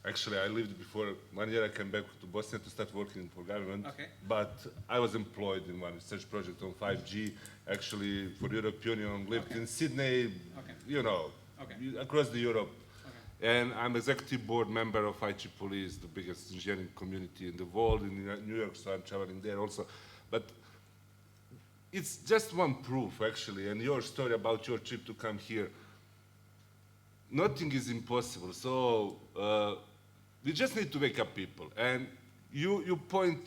Actually, I lived before 1 year. I came back to Bosnia to start working for government. Okay. But I was employed in one research project on 5G. Actually, for European Union, lived Okay. in Sydney. Okay. You know, Okay. across the Europe. Okay. And I'm executive board member of IEEE, the biggest engineering community in the world in New York. So I'm traveling there also. But it's just one proof, actually, and your story about your trip to come here. Nothing is impossible. So we just need to wake up people. And you point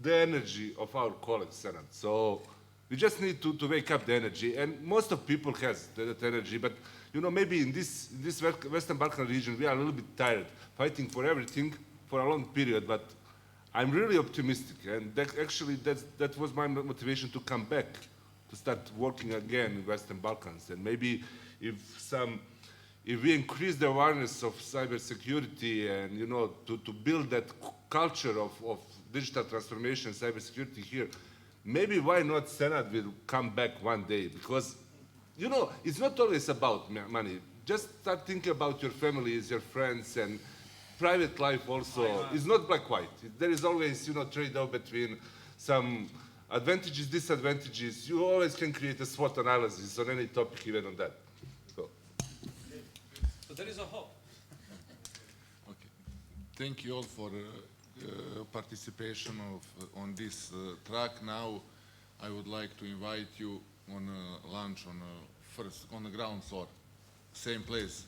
the energy of our colleagues, Senate. So we just need to wake up the energy. And most of people has that energy. But you know, maybe in this Western Balkan region, we are a little bit tired, fighting for everything for a long period. But I'm really optimistic, and that was my motivation to come back, to start working again in Western Balkans. And maybe if we increase the awareness of cybersecurity and, you know, to build that culture of digital transformation, cybersecurity here, maybe why not Senate will come back one day? Because, you know, it's not always about money. Just start thinking about your families, your friends, and private life also. It's not black-white. There is always, you know, trade-off between some advantages, disadvantages. You always can create a SWOT analysis on any topic, even on that. So there is a hope. Okay. Thank you all for participation on this track. Now, I would like to invite you on lunch on the ground floor, same place,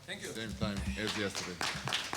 Thank you. same time as yesterday.